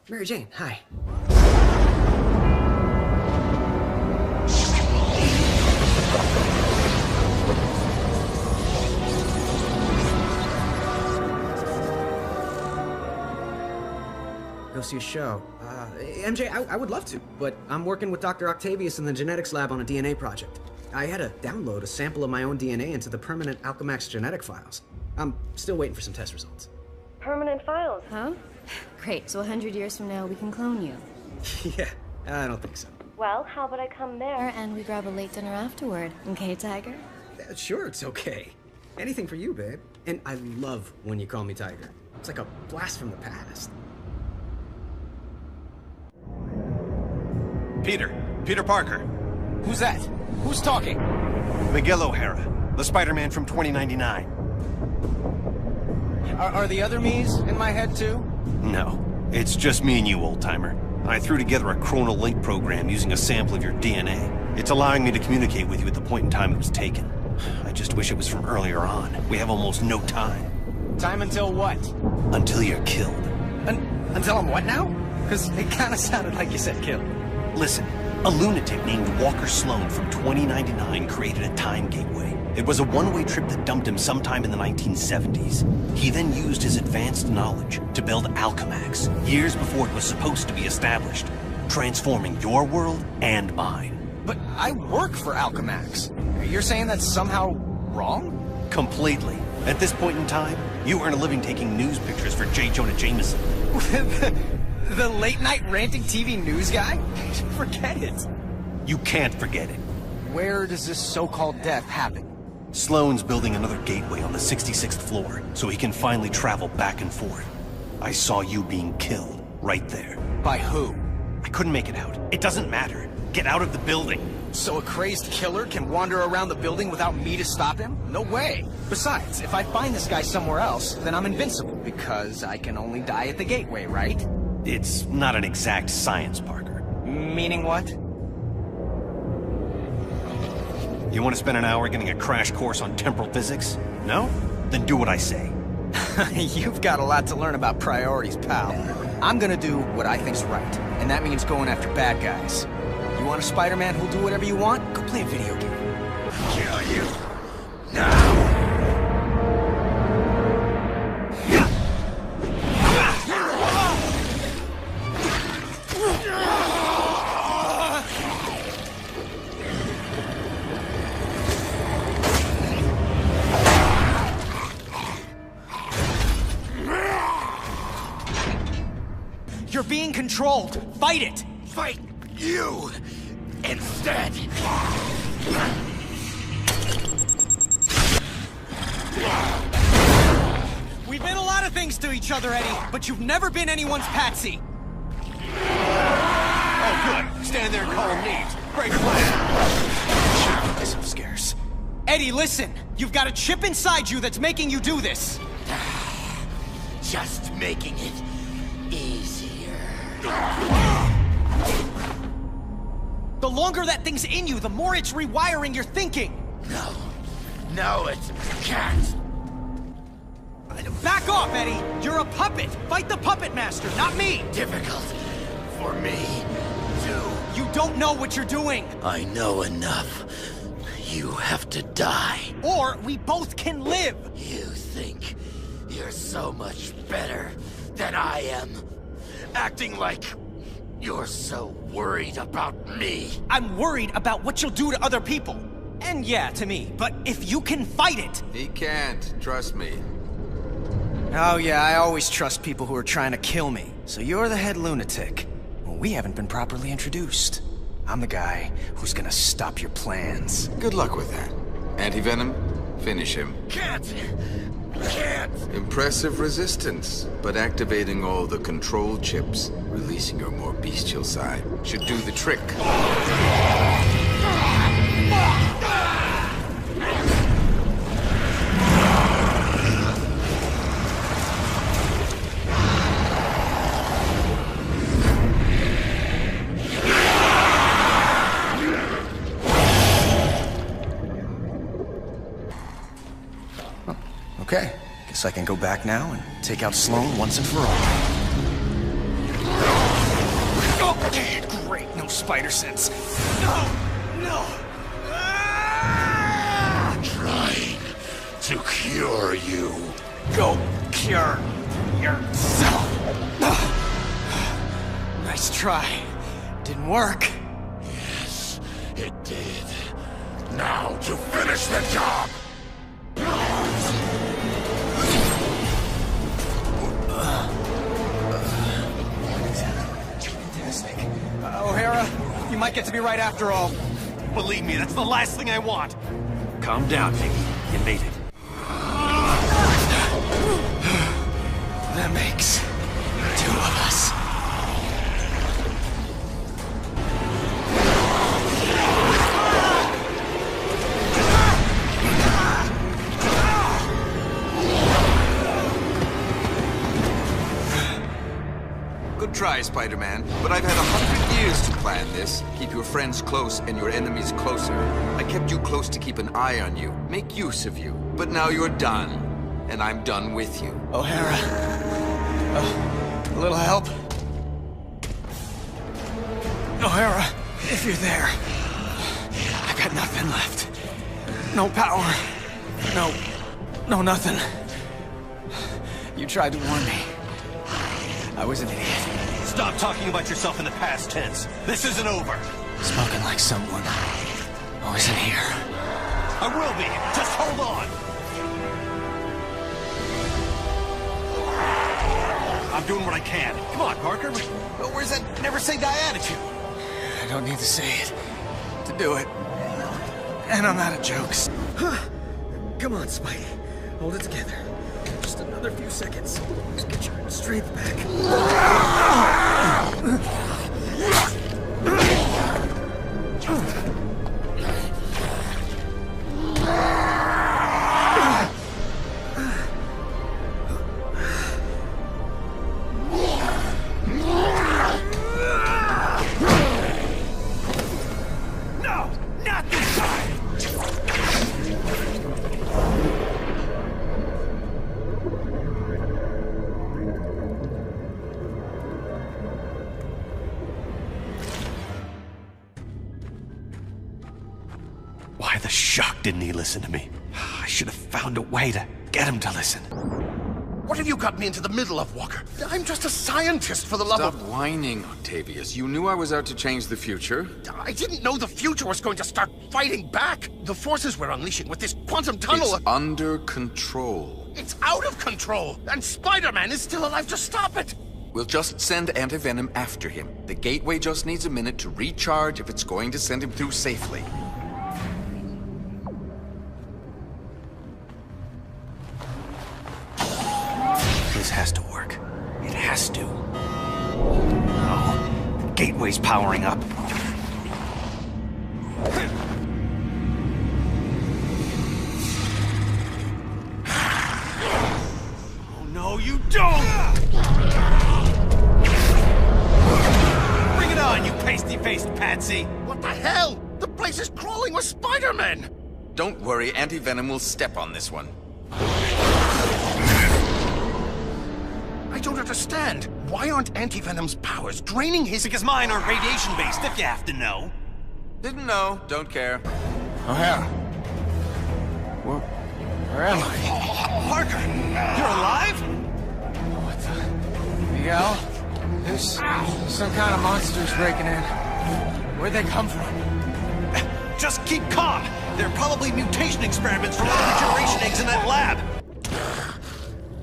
Mary Jane, hi. Go see a show. MJ, I would love to, but I'm working with Dr. Octavius in the genetics lab on a DNA project. I had to download a sample of my own DNA into the permanent Alchemax genetic files. I'm still waiting for some test results. Permanent files, huh? Great, so 100 years from now we can clone you. Yeah, I don't think so. Well, how about I come there and we grab a late dinner afterward, okay, Tiger? Sure, it's okay. Anything for you, babe. And I love when you call me Tiger. It's like a blast from the past. Peter Parker. Who's that? Who's talking? Miguel O'Hara, the Spider-Man from 2099. Are the other me's in my head too? No, it's just me and you, old-timer. I threw together a chronal link program using a sample of your DNA. It's allowing me to communicate with you at the point in time it was taken. I just wish it was from earlier on. We have almost no time. Time until what? Until you're killed. Until I'm what now? Because it kind of sounded like you said kill. Listen, a lunatic named Walker Sloan from 2099 created a time gateway. It was a one-way trip that dumped him sometime in the 1970s. He then used his advanced knowledge to build Alchemax, years before it was supposed to be established, transforming your world and mine. But I work for Alchemax. You're saying that's somehow wrong? Completely. At this point in time, you earn a living taking news pictures for J. Jonah Jameson. The late-night ranting TV news guy? Forget it. You can't forget it. Where does this so-called death happen? Sloan's building another gateway on the 66th floor, so he can finally travel back and forth. I saw you being killed, right there. By who? I couldn't make it out. It doesn't matter. Get out of the building. So a crazed killer can wander around the building without me to stop him? No way. Besides, if I find this guy somewhere else, then I'm invincible, because I can only die at the gateway, right? It's not an exact science, Parker. Meaning what? You want to spend an hour getting a crash course on temporal physics? No? Then do what I say. You've got a lot to learn about priorities, pal. I'm gonna do what I think's right, and that means going after bad guys. You want a Spider-Man who'll do whatever you want? Go play a video game. Kill you. Now. You're being controlled. Fight it. Fight you instead. We've been a lot of things to each other, Eddie, but you've never been anyone's patsy. Oh, good. Stand there and call him names. Great plan. Should've kept myself scarce. Eddie, listen. You've got a chip inside you that's making you do this. Just making it easier. The longer that thing's in you, the more it's rewiring your thinking. No, it can't. Back off, Eddie! You're a puppet! Fight the puppet master, not me! Difficult for me to... You don't know what you're doing! I know enough. You have to die. Or we both can live! You think you're so much better than I am. Acting like you're so worried about me. I'm worried about what you'll do to other people. And yeah, to me. But if you can fight it... He can't, trust me. Oh yeah, I always trust people who are trying to kill me. So you're the head lunatic. Well, we haven't been properly introduced. I'm the guy who's gonna stop your plans. Good luck with that. Anti-venom, finish him. Can't! Impressive resistance, but activating all the control chips, releasing your more bestial side, should do the trick. Okay, guess I can go back now and take out Sloan once and for all. Oh, great, no spider sense. No! Trying to cure you. Go cure yourself. Nice try. Didn't work. Yes, it did. Now to finish the job. Fantastic. O'Hara, you might get to be right after all. Believe me, that's the last thing I want. Calm down, baby. You made it. That makes two of us. Good try, Spider-Man, but I've had 100 years to plan this. Keep your friends close and your enemies closer. I kept you close to keep an eye on you, make use of you. But now you're done, and I'm done with you. O'Hara. A little help? O'Hara, if you're there, I got nothing left. No power. No nothing. You tried to warn me. I was an idiot. Stop talking about yourself in the past tense. This isn't over. Spoken like someone who isn't here. I will be. Just hold on. I'm doing what I can. Come on, Parker. Where's that never say die attitude? I don't need to say it to do it. And I'm out of jokes. Come on, Spidey. Hold it together. Just another few seconds. Just get your strength back. Why the shuck didn't he listen to me? I should have found a way to get him to listen. What have you got me into the middle of, Walker? I'm just a scientist, for the love of... Stop whining, Octavius. You knew I was out to change the future. I didn't know the future was going to start fighting back. The forces we're unleashing with this quantum tunnel... It's under control. It's out of control, and Spider-Man is still alive to stop it. We'll just send Anti-Venom after him. The gateway just needs a minute to recharge if it's going to send him through safely. This has to work. It has to. No. The gateway's powering up. Oh no, you don't! Bring it on, you pasty-faced patsy! What the hell? The place is crawling with Spider-Men! Don't worry, Anti-Venom will step on this one. I don't understand. Why aren't Anti-Venom's powers draining his... Because mine aren't radiation-based, if you have to know. Didn't know, don't care. O'Hara. Where am I? Parker! You're alive? What the... Miguel? There's some kind of monsters breaking in. Where'd they come from? Just keep calm. They're probably mutation experiments from all the regeneration eggs in that lab.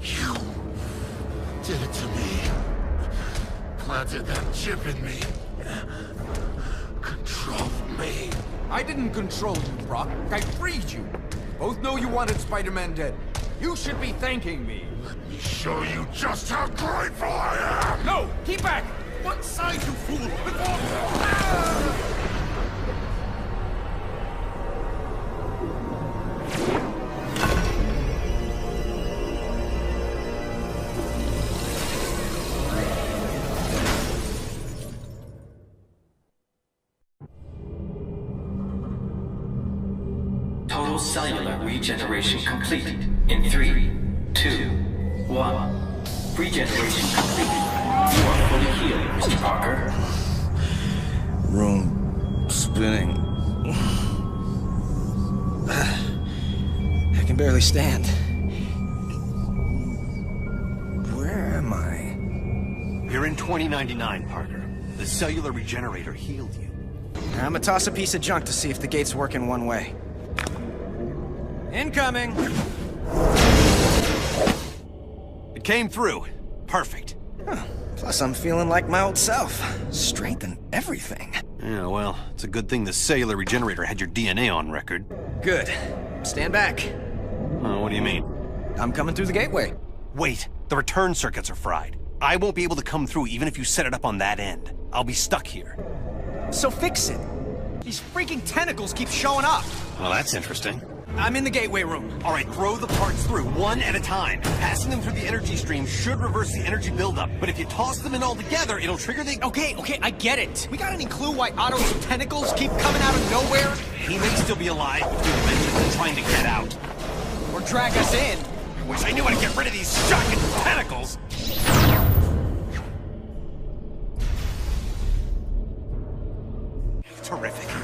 You did it to me. Planted that chip in me. Controlled me. I didn't control you, Brock. I freed you. Both know you wanted Spider-Man dead. You should be thanking me. Let me show you just how grateful I am! No! Keep back! What side, you fool? Before... Total cellular regeneration complete. In 3, 2, 1. Regeneration complete. You are fully healed, Mr. Parker. Room spinning. I can barely stand. Where am I? You're in 2099, Parker. The cellular regenerator healed you. I'm gonna toss a piece of junk to see if the gate's working one way. Incoming! It came through. Perfect. Huh. Plus, I'm feeling like my old self. Strength and everything. Yeah, well, it's a good thing the cellular regenerator had your DNA on record. Good. Stand back. What do you mean? I'm coming through the gateway. Wait, the return circuits are fried. I won't be able to come through even if you set it up on that end. I'll be stuck here. So fix it. These freaking tentacles keep showing up. Well, that's interesting. I'm in the gateway room. All right, throw the parts through, one at a time. Passing them through the energy stream should reverse the energy buildup. But if you toss them in all together, it'll trigger the... Okay, I get it. We got any clue why Otto's tentacles keep coming out of nowhere? He may still be alive between dimensions and trying to get out. Or drag us in. I wish I knew how to get rid of these shocking tentacles.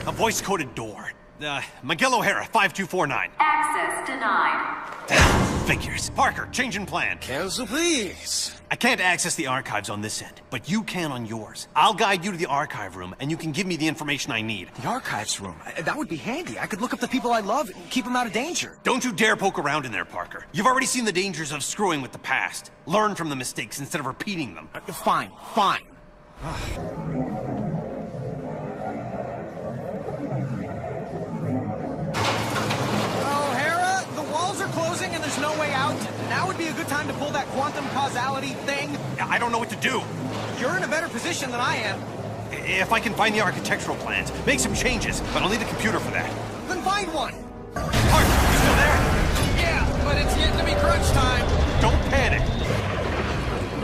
A voice-coded door. Miguel O'Hara, 5249. Access denied. Figures. Parker, change in plan. Cancel, please. I can't access the archives on this end, but you can on yours. I'll guide you to the archive room, and you can give me the information I need. The archives room? That would be handy. I could look up the people I love and keep them out of danger. Don't you dare poke around in there, Parker. You've already seen the dangers of screwing with the past. Learn from the mistakes instead of repeating them. Fine. O'Hara, the walls are closing and there's no way out. Now would be a good time to pull that quantum causality thing. I don't know what to do. You're in a better position than I am. If I can find the architectural plans, make some changes, but I'll need a computer for that. Then find one. Parker, you still there? Yeah, but it's getting to be crunch time. Don't panic.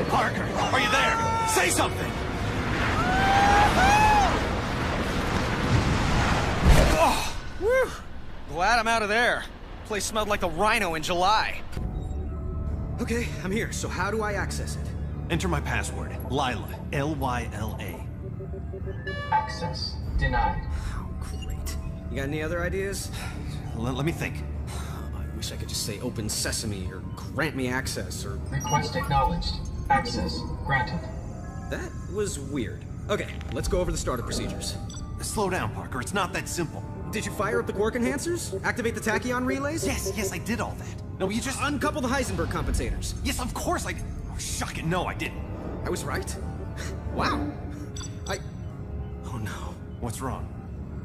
Parker, are you there? Say something. Oh, whew. Glad I'm out of there. Place smelled like a rhino in July. Okay, I'm here, so how do I access it? Enter my password. Lila. L-Y-L-A. Access denied. Oh, great. You got any other ideas? Let me think. I wish I could just say open sesame, or grant me access, or... Request acknowledged. Access granted. That was weird. Okay, let's go over the startup procedures. Slow down, Parker. It's not that simple. Did you fire up the quark enhancers? Activate the tachyon relays? Yes, I did all that. No, you just... Uncouple the Heisenberg compensators. Yes, of course I did. Oh, shocking. No, I didn't. I was right? Wow. Oh no. What's wrong?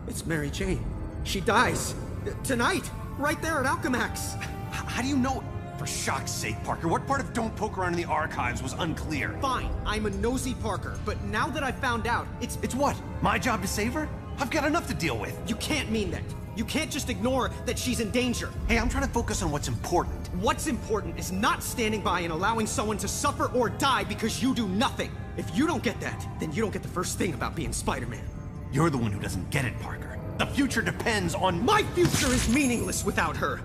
It's Mary Jane. She dies. Tonight. Right there at Alchemax. How do you know? For shock's sake, Parker, what part of don't poke around in the archives was unclear? Fine, I'm a nosy Parker, but now that I've found out, it's what? My job to save her? I've got enough to deal with. You can't mean that. You can't just ignore that she's in danger. Hey, I'm trying to focus on what's important. What's important is not standing by and allowing someone to suffer or die because you do nothing. If you don't get that, then you don't get the first thing about being Spider-Man. You're the one who doesn't get it, Parker. The future depends on... My future is meaningless without her.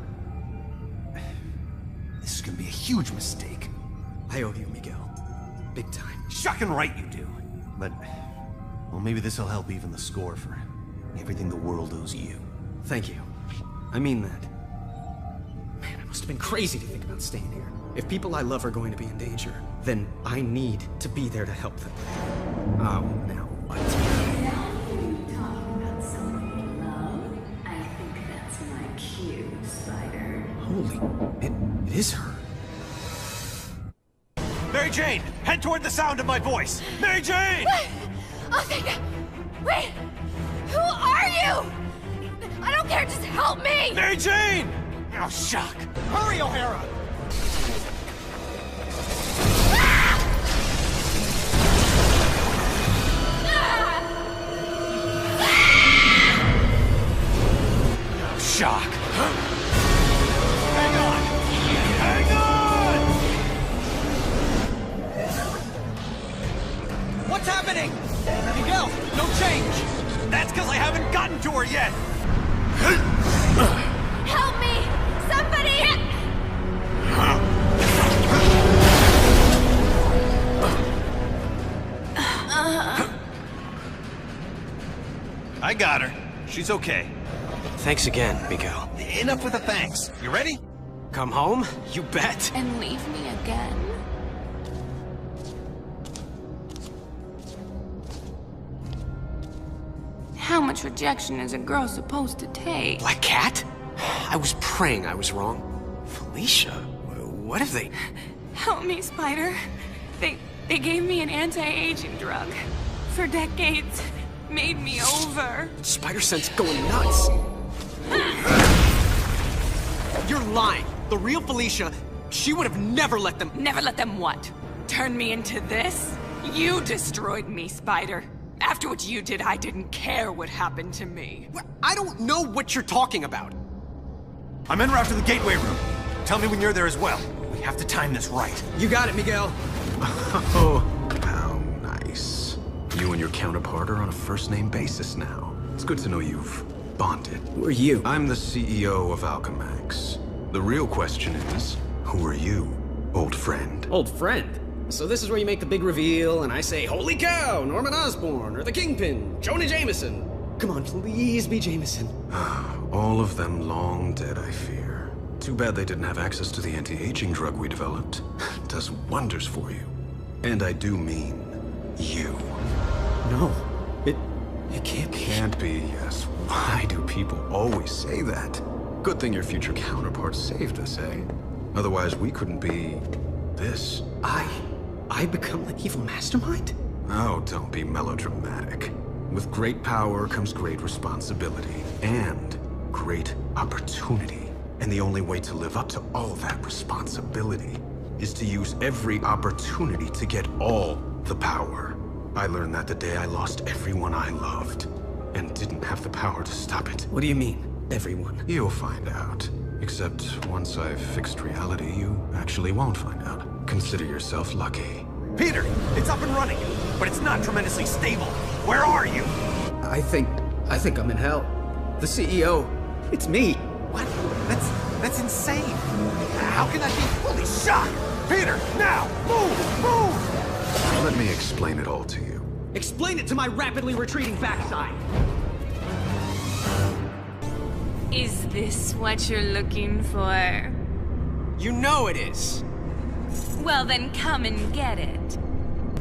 This is gonna be a huge mistake. I owe you, Miguel. Big time. Shocking right you do. But, well, maybe this'll help even the score for everything the world owes you. Thank you. I mean that. Man, I must have been crazy to think about staying here. If people I love are going to be in danger, then I need to be there to help them. Oh, now what? Holy, it is her. Mary Jane, head toward the sound of my voice. Mary Jane! Oh, thank God. Wait, who are you? I don't care, just help me! Mary Jane! Oh, shock. Hurry, O'Hara! Oh, shock. Hang on! Hang on! What's happening? Miguel, no change! That's because I haven't gotten to her yet! Help me! Somebody! I got her. She's okay. Thanks again, Miguel. Enough with the thanks. You ready? Come home? You bet. And leave me again? How much rejection is a girl supposed to take? Black Cat? I was praying I was wrong. Felicia? What if they... Help me, Spider. They gave me an anti-aging drug. For decades. Made me over. Spider sense going nuts. You're lying. The real Felicia, she would have never let them... Never let them what? Turn me into this? You destroyed me, Spider. After what you did, I didn't care what happened to me. I don't know what you're talking about. I'm en route to the gateway room. Tell me when you're there as well. We have to time this right. You got it, Miguel. Oh, how nice. You and your counterpart are on a first-name basis now. It's good to know you've bonded. Who are you? I'm the CEO of Alchemax. The real question is, who are you, old friend? Old friend? So this is where you make the big reveal, and I say, holy cow, Norman Osborn, or the Kingpin, Jonah Jameson. Come on, please be Jameson. All of them long dead, I fear. Too bad they didn't have access to the anti-aging drug we developed. Does wonders for you. And I do mean you. No, it can't be. Can't be, yes. Why do people always say that? Good thing your future counterpart saved us, eh? Otherwise, we couldn't be this. I become the evil mastermind? Oh, don't be melodramatic. With great power comes great responsibility and great opportunity. And the only way to live up to all that responsibility is to use every opportunity to get all the power. I learned that the day I lost everyone I loved and didn't have the power to stop it. What do you mean, everyone? You'll find out. Except once I've fixed reality, you actually won't find out. Consider yourself lucky. Peter, it's up and running, but it's not tremendously stable. Where are you? I think I'm in hell. The CEO, it's me. What? That's insane. How can that be? Holy shock! Peter, now! Move! Let me explain it all to you. Explain it to my rapidly retreating backside. Is this what you're looking for? You know it is. Well, then come and get it.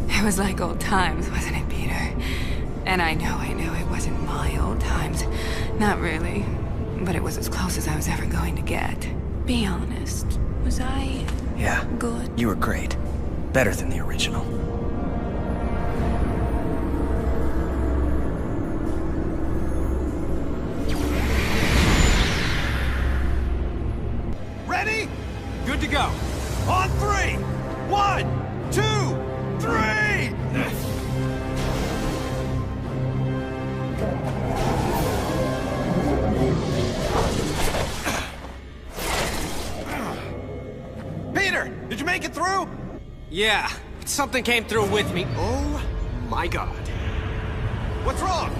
It was like old times, wasn't it, Peter? And I know it wasn't my old times. Not really. But it was as close as I was ever going to get. Be honest. Was I... Yeah. Good? You were great. Better than the original. Ready? Good to go. On 3! 1, 2, 3! Peter, did you make it through? Yeah, something came through with me. Oh my god. What's wrong?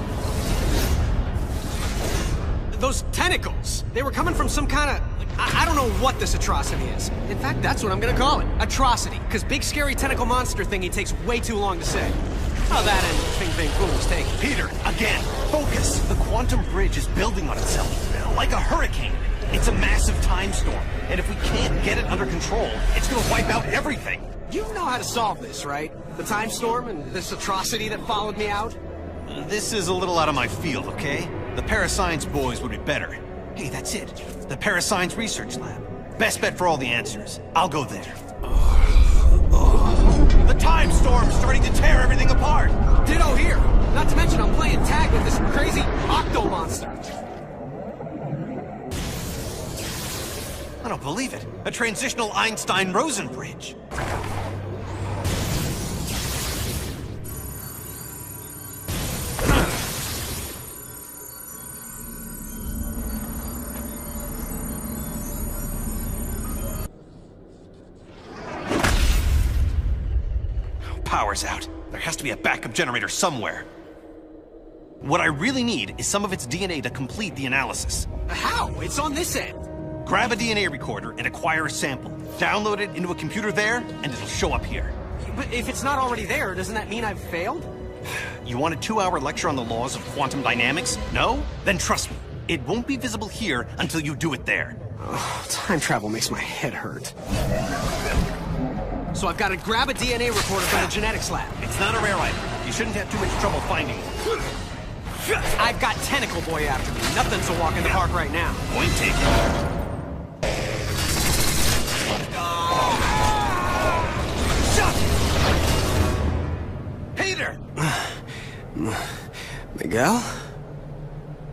Those tentacles! They were coming from some kind of... I don't know what this atrocity is. In fact, that's what I'm gonna call it. Atrocity. Because big scary tentacle monster thingy takes way too long to say. Oh, that and Bing Bang Boom's taken. Peter, again, focus. The quantum bridge is building on itself, like a hurricane. It's a massive time storm, and if we can't get it under control, it's gonna wipe out everything. You know how to solve this, right? The time storm and this atrocity that followed me out? This is a little out of my field, okay? The Parascience boys would be better. Hey, that's it. The Parascience Research Lab. Best bet for all the answers. I'll go there. The time storm's starting to tear everything apart! Ditto here! Not to mention I'm playing tag with this crazy octo monster. I don't believe it. A transitional Einstein-Rosen bridge. Power's out. There has to be a backup generator somewhere. What I really need is some of its DNA to complete the analysis. How? It's on this end. Grab a DNA recorder and acquire a sample. Download it into a computer there, and it'll show up here. But if it's not already there, doesn't that mean I've failed? You want a 2-hour lecture on the laws of quantum dynamics? No? Then trust me, it won't be visible here until you do it there. Oh, time travel makes my head hurt. So I've got to grab a DNA recorder from the genetics lab. It's not a rare item. You shouldn't have too much trouble finding it. I've got Tentacle Boy after me. Nothing's a walk in the park right now. Point taken. Peter! Miguel?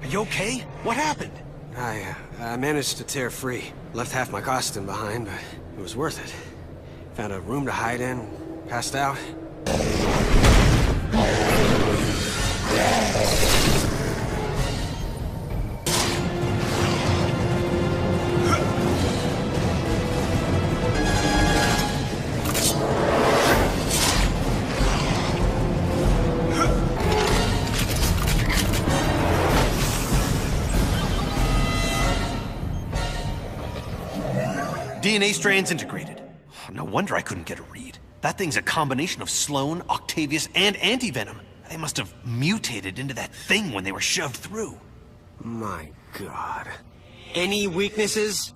Are you okay? What happened? I managed to tear free. Left half my costume behind, but it was worth it. Found a room to hide in, passed out. DNA strands integrated. No wonder I couldn't get a read. That thing's a combination of Sloan, Octavius, and Anti-Venom. They must have mutated into that thing when they were shoved through. My God. Any weaknesses?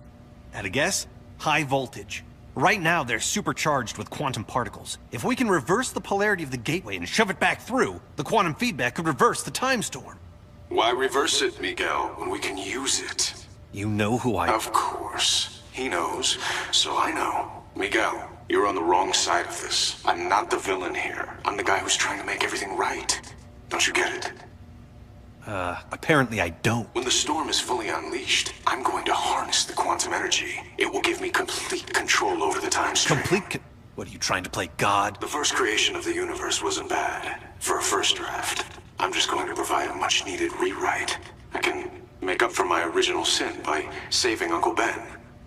At a guess? High voltage. Right now, they're supercharged with quantum particles. If we can reverse the polarity of the gateway and shove it back through, the quantum feedback could reverse the time storm. Why reverse it, Miguel, when we can use it? You know who I... Of course. He knows, so I know. Miguel, you're on the wrong side of this. I'm not the villain here. I'm the guy who's trying to make everything right. Don't you get it? Apparently I don't. When the storm is fully unleashed, I'm going to harness the quantum energy. It will give me complete control over the time stream. What, are you trying to play God? The first creation of the universe wasn't bad. For a first draft. I'm just going to provide a much-needed rewrite. I can make up for my original sin by saving Uncle Ben.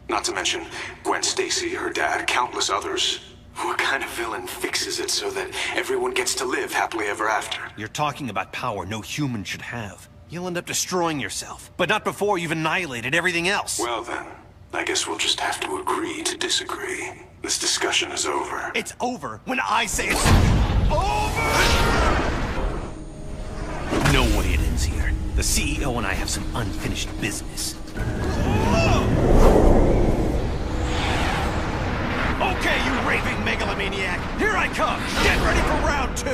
Not to mention Gwen Stacy, her dad, countless others. What kind of villain fixes it so that everyone gets to live happily ever after? You're talking about power no human should have. You'll end up destroying yourself, but not before you've annihilated everything else. Well then, I guess we'll just have to agree to disagree. This discussion is over. It's over when I say it's over! No way it ends here. The CEO and I have some unfinished business. Okay, you raving megalomaniac! Here I come! Get ready for round 2!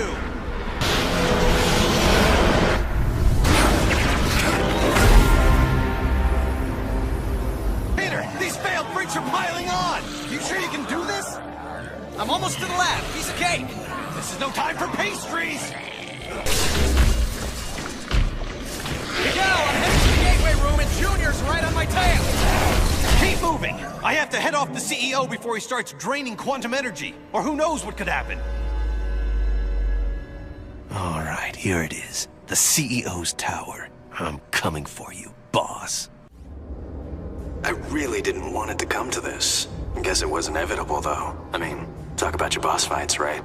Peter, these failed freaks are piling on! You sure you can do this? I'm almost to the lab. Piece of cake! This is no time for pastries! Miguel, I'm heading to the gateway room and Junior's right on my tail! Keep moving! I have to head off the CEO before he starts draining quantum energy, or who knows what could happen. All right, here it is. The CEO's tower. I'm coming for you, boss. I really didn't want it to come to this. I guess it was inevitable, though. I mean, talk about your boss fights, right?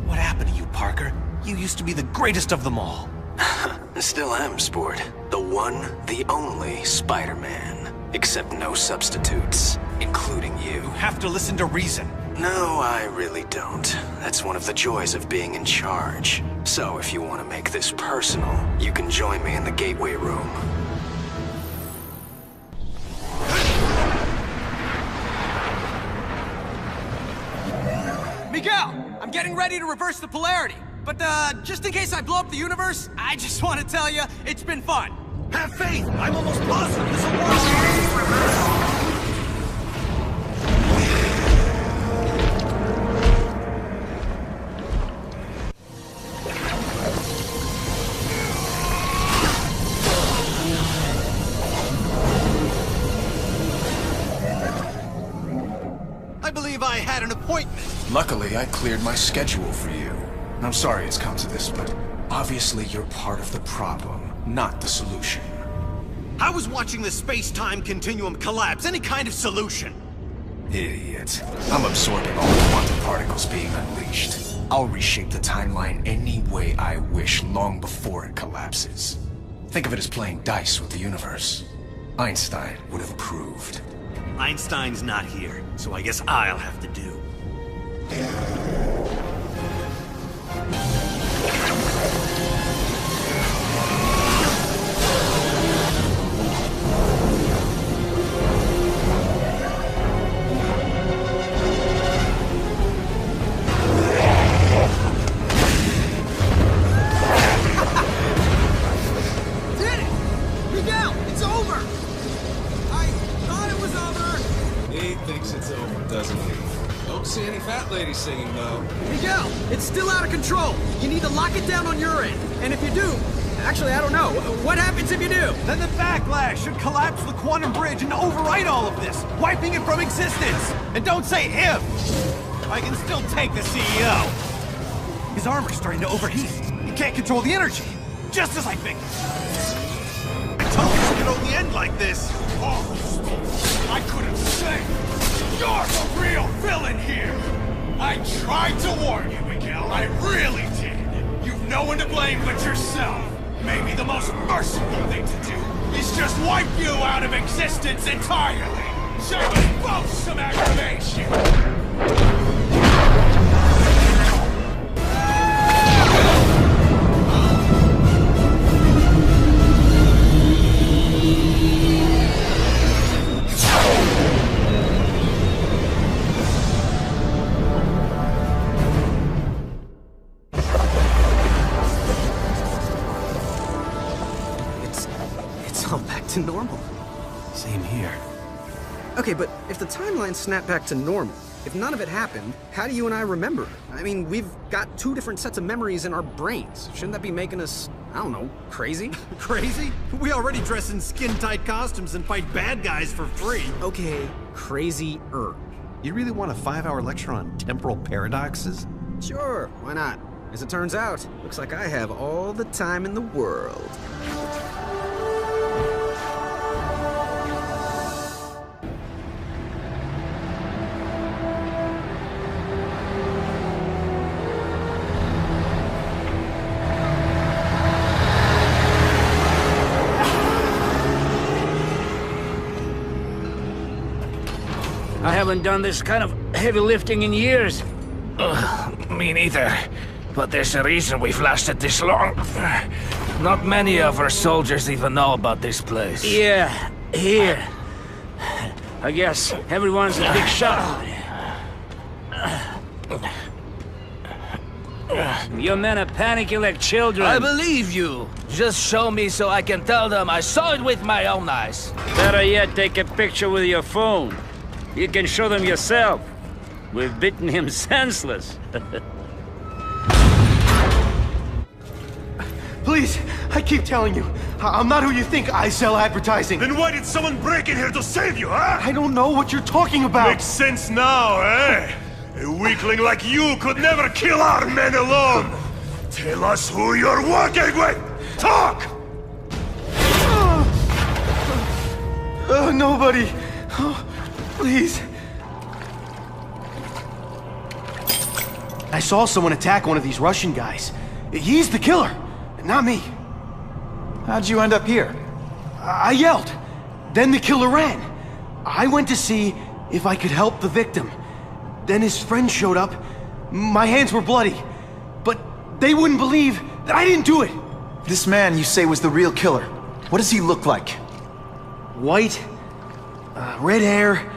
What happened to you, Parker? You used to be the greatest of them all. I still am, Sport. The one, the only Spider-Man. Except no substitutes, including you. You have to listen to reason. No, I really don't. That's one of the joys of being in charge. So if you want to make this personal, you can join me in the gateway room. Miguel, I'm getting ready to reverse the polarity. But, just in case I blow up the universe, I just want to tell you, it's been fun. Have faith! I'm almost positive this will work! I believe I had an appointment. Luckily, I cleared my schedule for you. I'm sorry it's come to this, but obviously you're part of the problem, not the solution. How is watching the space-time continuum collapse any kind of solution? Idiot. I'm absorbing all the quantum particles being unleashed. I'll reshape the timeline any way I wish long before it collapses. Think of it as playing dice with the universe. Einstein would have approved. Einstein's not here, so I guess I'll have to do. Singing though. Miguel, it's still out of control. You need to lock it down on your end. And if you do, actually, I don't know. What happens if you do? Then the backlash should collapse the quantum bridge and overwrite all of this, wiping it from existence. And don't say if. I can still take the CEO. His armor's starting to overheat. He can't control the energy. Just as I figured. I told you it could only end like this. Oh, I couldn't say. You're the real villain here. I tried to warn you, Miguel. I really did. You've no one to blame but yourself. Maybe the most merciful thing to do is just wipe you out of existence entirely. Show us both some aggravation. to normal. Same here. Okay, but if the timeline snapped back to normal, if none of it happened, how do you and I remember it? I mean, we've got two different sets of memories in our brains. Shouldn't that be making us, I don't know, crazy? Crazy? We already dress in skin-tight costumes and fight bad guys for free. Okay, crazy-er. You really want a 5-hour lecture on temporal paradoxes? Sure, why not? As it turns out, looks like I have all the time in the world. I haven't done this kind of heavy lifting in years. Me neither. But there's a reason we've lasted this long. Not many of our soldiers even know about this place. Yeah, here. I guess everyone's a big shot. Your men are panicking like children. I believe you. Just show me so I can tell them I saw it with my own eyes. Better yet, take a picture with your phone. You can show them yourself. We've beaten him senseless. Please, I keep telling you, I'm not who you think. I sell advertising. Then why did someone break in here to save you, huh? I don't know what you're talking about. Makes sense now, eh? A weakling like you could never kill our men alone. Tell us who you're working with. Talk! Nobody. Please. I saw someone attack one of these Russian guys. He's the killer, not me. How'd you end up here? I yelled. Then the killer ran. I went to see if I could help the victim. Then his friend showed up. My hands were bloody. But they wouldn't believe that I didn't do it. This man you say was the real killer. What does he look like? White, red hair,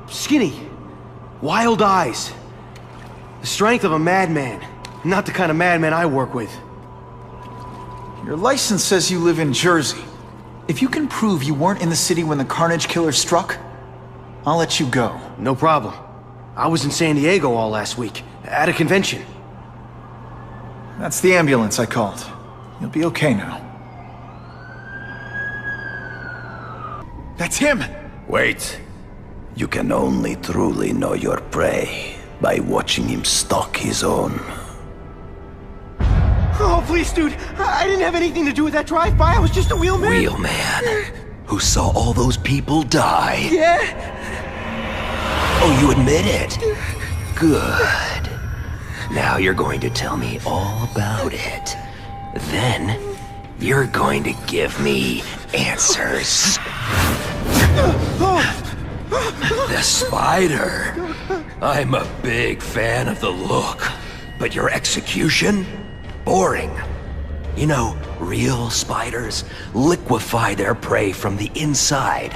skinny, wild eyes. The strength of a madman. Not the kind of madman I work with. Your license says you live in Jersey. If you can prove you weren't in the city when the Carnage Killer struck, I'll let you go. No problem. I was in San Diego all last week, at a convention. That's the ambulance I called. You'll be okay now. That's him! Wait. You can only truly know your prey by watching him stalk his own. Oh, please, dude. I didn't have anything to do with that drive-by. I was just a wheelman. Wheelman? Who saw all those people die? Yeah? Oh, you admit it? Good. Now you're going to tell me all about it. Then, you're going to give me answers. The spider. I'm a big fan of the look, but your execution? Boring. You know, real spiders liquefy their prey from the inside.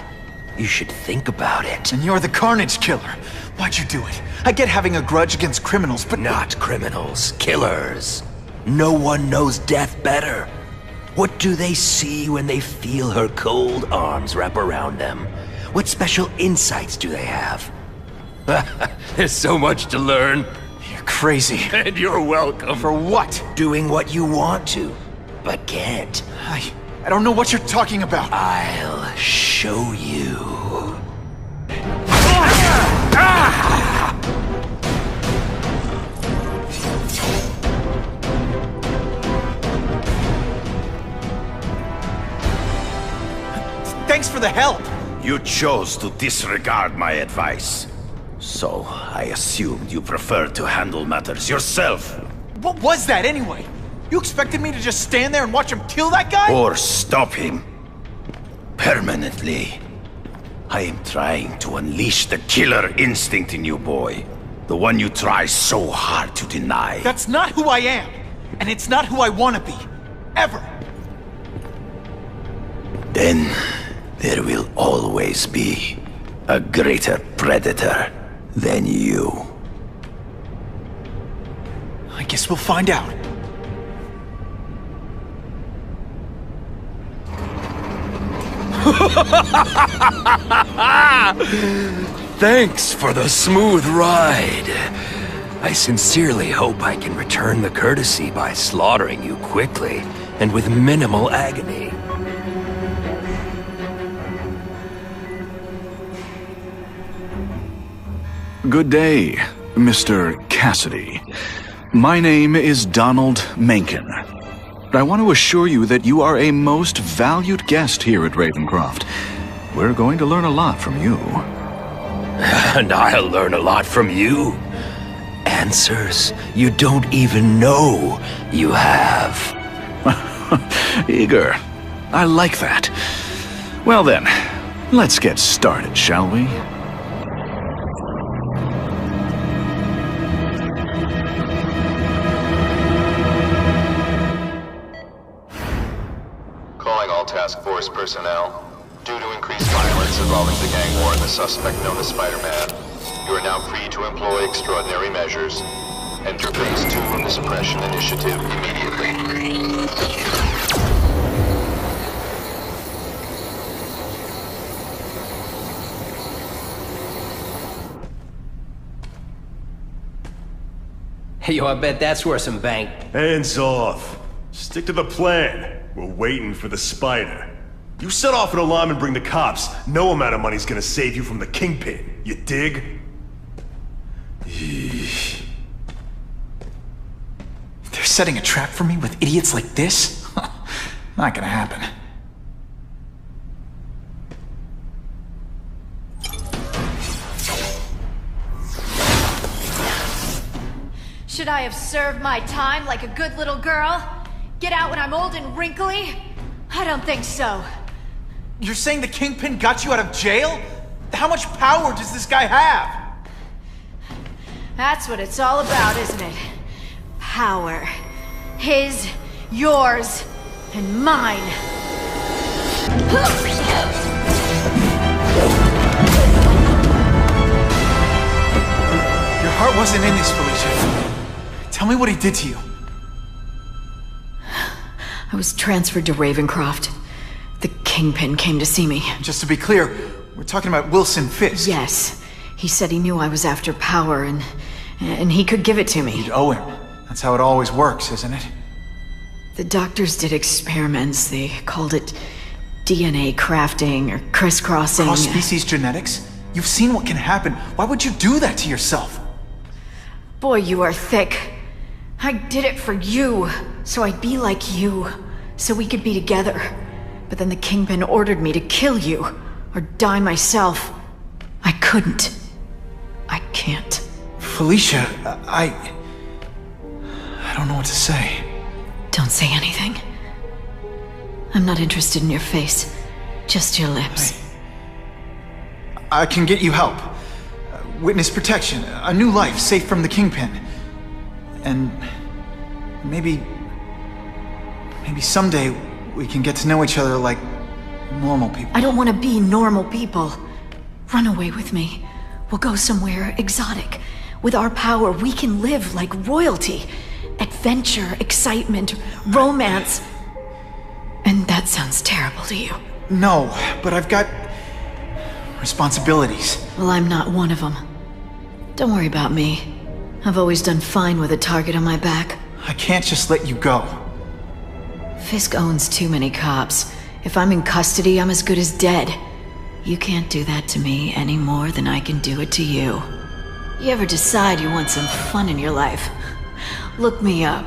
You should think about it. And you're the Carnage Killer. Why'd you do it? I get having a grudge against criminals, but... Not criminals, killers. No one knows death better. What do they see when they feel her cold arms wrap around them? What special insights do they have? There's so much to learn. You're crazy. And you're welcome. For what? Doing what you want to, but can't. I don't know what you're talking about. I'll show you. Thanks for the help. You chose to disregard my advice. So, I assumed you preferred to handle matters yourself. What was that anyway? You expected me to just stand there and watch him kill that guy? Or stop him. Permanently. I am trying to unleash the killer instinct in you, boy. The one you try so hard to deny. That's not who I am. And it's not who I want to be. Ever. Then, there will always be a greater predator than you. I guess we'll find out. Thanks for the smooth ride. I sincerely hope I can return the courtesy by slaughtering you quickly and with minimal agony. Good day, Mr. Cassidy. My name is Donald Mencken. I want to assure you that you are a most valued guest here at Ravencroft. We're going to learn a lot from you. And I'll learn a lot from you. Answers you don't even know you have. Eager. I like that. Well then, let's get started, shall we? Calling all task force personnel. Due to increased violence involving the gang war and the suspect known as Spider-Man, you are now free to employ extraordinary measures. Enter phase 2 of the suppression initiative immediately. Hey, yo, I bet that's worth some bank. Hands off. Stick to the plan. We're waiting for the spider. You set off an alarm and bring the cops. No amount of money's gonna save you from the Kingpin. You dig? They're setting a trap for me with idiots like this? Not gonna happen. Should I have served my time like a good little girl? Get out when I'm old and wrinkly? I don't think so. You're saying the Kingpin got you out of jail? How much power does this guy have? That's what it's all about, isn't it? Power. His, yours, and mine. Your heart wasn't in this, Felicia. Tell me what he did to you. I was transferred to Ravencroft. The Kingpin came to see me. Just to be clear, we're talking about Wilson Fisk. Yes. He said he knew I was after power and he could give it to me. You'd owe him. That's how it always works, isn't it? The doctors did experiments. They called it DNA crafting or crisscrossing. Cross-species genetics? You've seen what can happen. Why would you do that to yourself? Boy, you are thick. I did it for you, so I'd be like you, so we could be together. But then the Kingpin ordered me to kill you, or die myself. I couldn't. I can't. Felicia, I don't know what to say. Don't say anything. I'm not interested in your face, just your lips. I can get you help. Witness protection, a new life safe from the Kingpin. And maybe someday we can get to know each other like normal people. I don't want to be normal people. Run away with me. We'll go somewhere exotic. With our power, we can live like royalty. Adventure, excitement, romance. And that sounds terrible to you. No, but I've got responsibilities. Well, I'm not one of them. Don't worry about me. I've always done fine with a target on my back. I can't just let you go. Fisk owns too many cops. If I'm in custody, I'm as good as dead. You can't do that to me any more than I can do it to you. You ever decide you want some fun in your life? Look me up.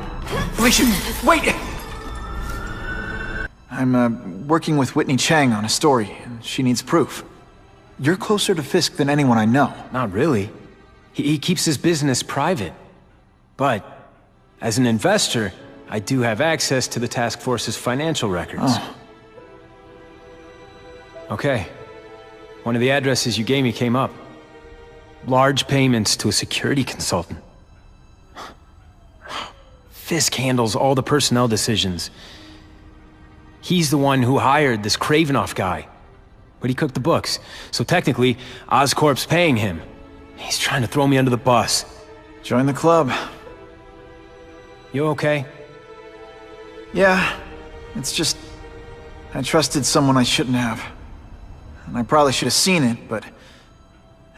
Felicia, wait! I'm working with Whitney Chang on a story, and she needs proof. You're closer to Fisk than anyone I know. Not really. He keeps his business private. But, as an investor, I do have access to the task force's financial records. Oh. Okay. One of the addresses you gave me came up. Large payments to a security consultant. Fisk handles all the personnel decisions. He's the one who hired this Kravinoff guy. But he cooked the books, so technically, Oscorp's paying him. He's trying to throw me under the bus. Join the club. You okay? Yeah, it's just... I trusted someone I shouldn't have. and I probably should have seen it, but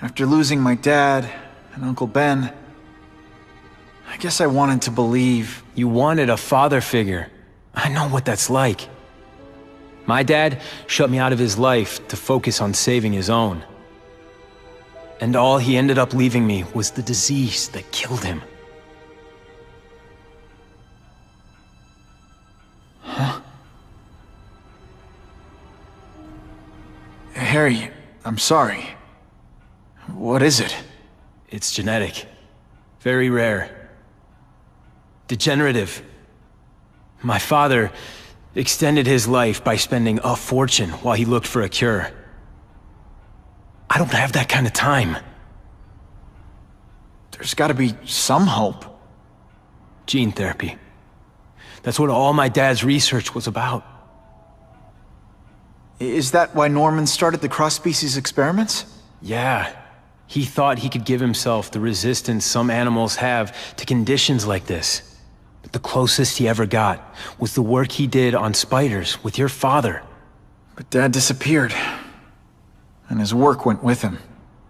after losing my dad and Uncle Ben, I guess I wanted to believe. You wanted a father figure. I know what that's like. My dad shut me out of his life to focus on saving his own. And all he ended up leaving me was the disease that killed him. Huh? Harry, I'm sorry. What is it? It's genetic. Very rare. Degenerative. My father extended his life by spending a fortune while he looked for a cure. I don't have that kind of time. There's gotta be some hope. Gene therapy. That's what all my dad's research was about. Is that why Norman started the cross-species experiments? Yeah. He thought he could give himself the resistance some animals have to conditions like this. But the closest he ever got was the work he did on spiders with your father. But Dad disappeared, and his work went with him.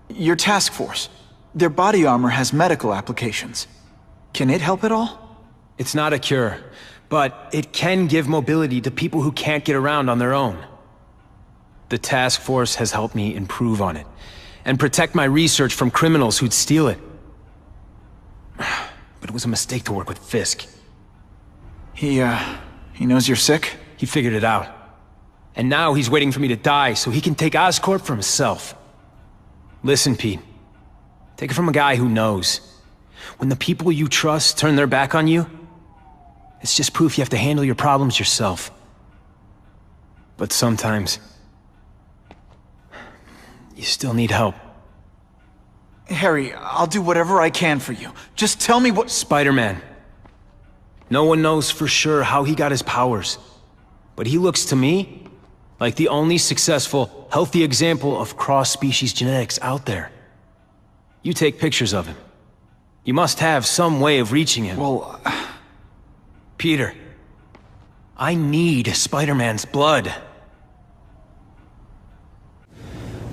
Your task force, their body armor has medical applications. Can it help at all? It's not a cure, but it can give mobility to people who can't get around on their own. The task force has helped me improve on it, and protect my research from criminals who'd steal it. But it was a mistake to work with Fisk. He knows you're sick? He figured it out. And now he's waiting for me to die so he can take Oscorp for himself. Listen, Pete. Take it from a guy who knows. When the people you trust turn their back on you, it's just proof you have to handle your problems yourself. But sometimes, you still need help. Harry, I'll do whatever I can for you. Just tell me what— Spider-Man. No one knows for sure how he got his powers. But he looks to me like the only successful, healthy example of cross-species genetics out there. You take pictures of him. You must have some way of reaching him. Well, Peter, I need Spider-Man's blood.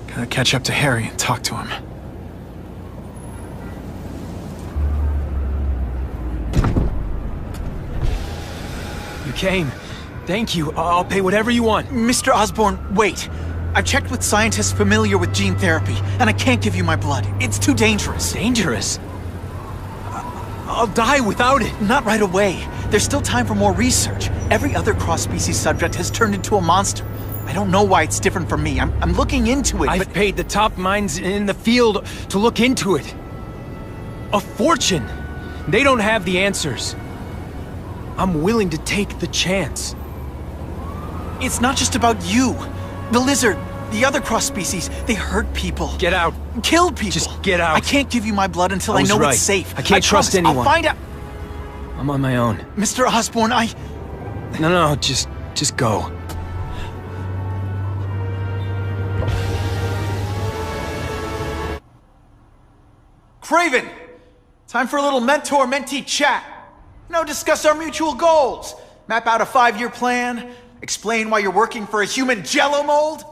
Gotta catch up to Harry and talk to him. You came. Thank you. I'll pay whatever you want. Mr. Osborn, wait. I've checked with scientists familiar with gene therapy, and I can't give you my blood. It's too dangerous. Dangerous? I'll die without it. Not right away. There's still time for more research. Every other cross-species subject has turned into a monster. I don't know why it's different from me. I'm looking into it, I've paid the top minds in the field to look into it. A fortune. They don't have the answers. I'm willing to take the chance. It's not just about you. The lizard, the other cross-species, they hurt people. Get out. Killed people. Just get out. I can't give you my blood until I know right. it's safe. I can't trust anyone. I'll find out. I'm on my own. Mr. Osborn, No, just go. Craven! Time for a little mentor-mentee chat. Discuss our mutual goals. Map out a 5-year plan. Explain why you're working for a human jello mold.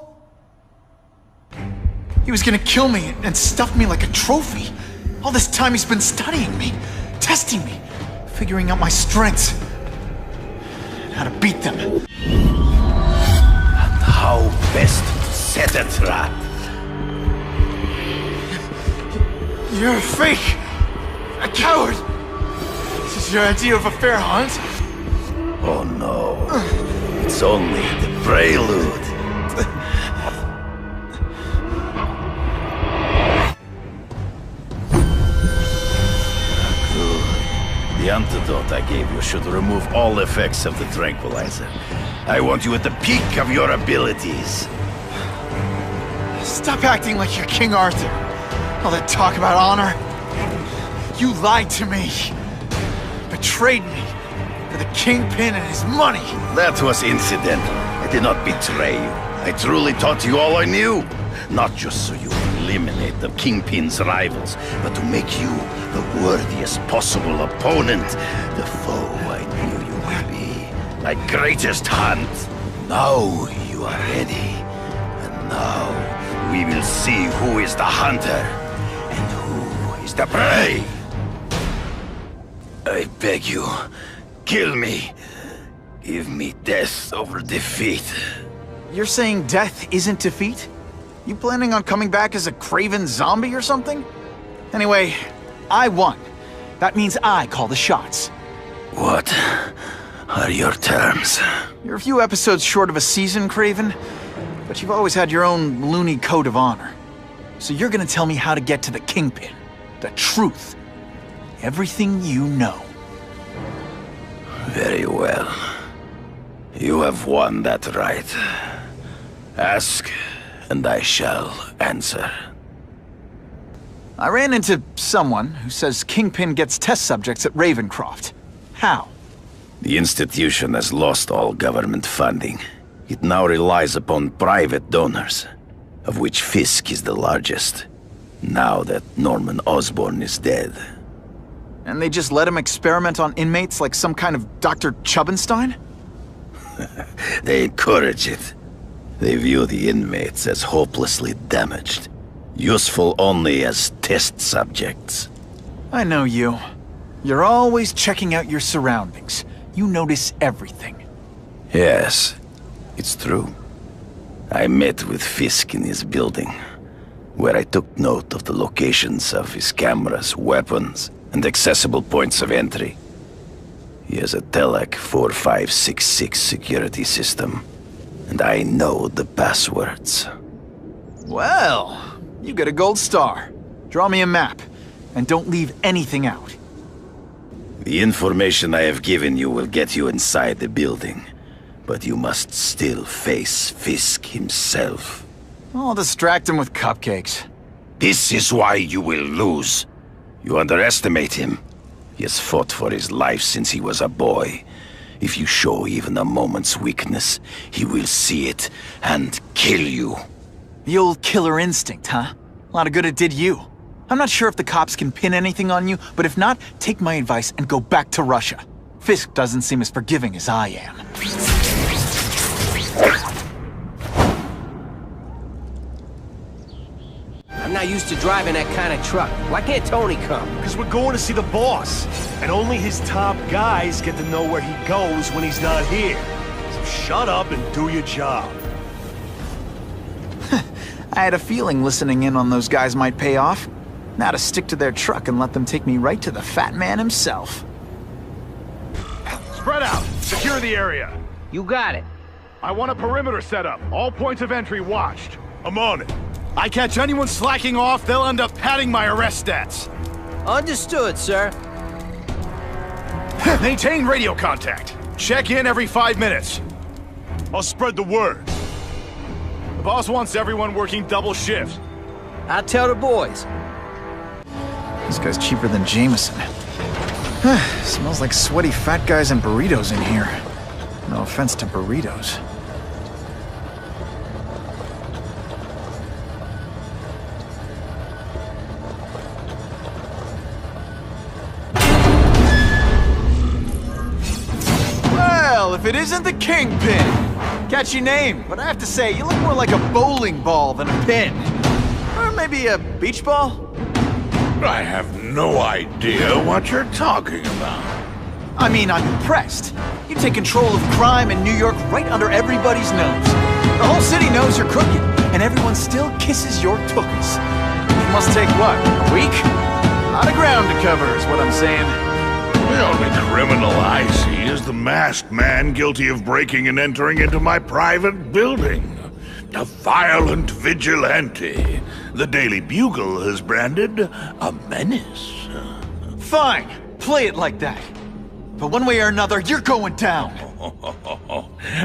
He was gonna kill me and stuff me like a trophy. All this time he's been studying me, testing me, figuring out my strengths, and how to beat them. And how best to set a trap. You're a fake! A coward! This is your idea of a fair hunt? Oh no. It's only the prelude. Good. The antidote I gave you should remove all effects of the tranquilizer. I want you at the peak of your abilities. Stop acting like you're King Arthur. All that talk about honor. You lied to me. Betrayed me. For the Kingpin and his money. That was incidental. I did not betray you. I truly taught you all I knew. Not just so you would eliminate the Kingpin's rivals, but to make you the worthiest possible opponent. The foe I knew you would be. My greatest hunt. Now you are ready. And now we will see who is the hunter and who is the prey. I beg you, kill me. Give me death over defeat. You're saying death isn't defeat? You planning on coming back as a craven zombie or something? Anyway, I won. That means I call the shots. What are your terms? You're a few episodes short of a season, Craven, but you've always had your own loony code of honor. So you're gonna tell me how to get to the Kingpin. The truth. Everything you know. Very well. You have won that right. Ask, and I shall answer. I ran into someone who says Kingpin gets test subjects at Ravencroft. How? The institution has lost all government funding. It now relies upon private donors, of which Fisk is the largest, now that Norman Osborn is dead. And they just let him experiment on inmates like some kind of Dr. Chubbenstein? They encourage it. They view the inmates as hopelessly damaged, useful only as test subjects. I know you. You're always checking out your surroundings. You notice everything. Yes, it's true. I met with Fisk in his building, where I took note of the locations of his cameras, weapons, and accessible points of entry. He has a Telec 4566 security system, and I know the passwords. Well, you get a gold star. Draw me a map, and don't leave anything out. The information I have given you will get you inside the building, but you must still face Fisk himself. I'll distract him with cupcakes. This is why you will lose. You underestimate him. He has fought for his life since he was a boy. If you show even a moment's weakness, he will see it and kill you. The old killer instinct, huh? A lot of good it did you. I'm not sure if the cops can pin anything on you, but if not, take my advice and go back to Russia. Fisk doesn't seem as forgiving as I am. I'm not used to driving that kind of truck. Why can't Tony come? Because we're going to see the boss. And only his top guys get to know where he goes when he's not here. So shut up and do your job. I had a feeling listening in on those guys might pay off. Now to stick to their truck and let them take me right to the fat man himself. Spread out! Secure the area! You got it. I want a perimeter set up. All points of entry watched. I'm on it. I catch anyone slacking off, they'll end up padding my arrest stats. Understood, sir. Maintain radio contact. Check in every 5 minutes. I'll spread the word. The boss wants everyone working double shifts. I'll tell the boys. This guy's cheaper than Jameson. Smells like sweaty fat guys and burritos in here. No offense to burritos. Well, if it isn't the Kingpin! Catchy name, but I have to say, you look more like a bowling ball than a pin. Or maybe a beach ball? I have no idea what you're talking about. I mean, I'm impressed. You take control of crime in New York right under everybody's nose. The whole city knows you're crooked, and everyone still kisses your tuchus. It must take, what, a week? A lot of ground to cover is what I'm saying. The only criminal I see is the masked man guilty of breaking and entering into my private building. A violent vigilante. The Daily Bugle has branded a menace. Fine, play it like that. But one way or another, you're going down.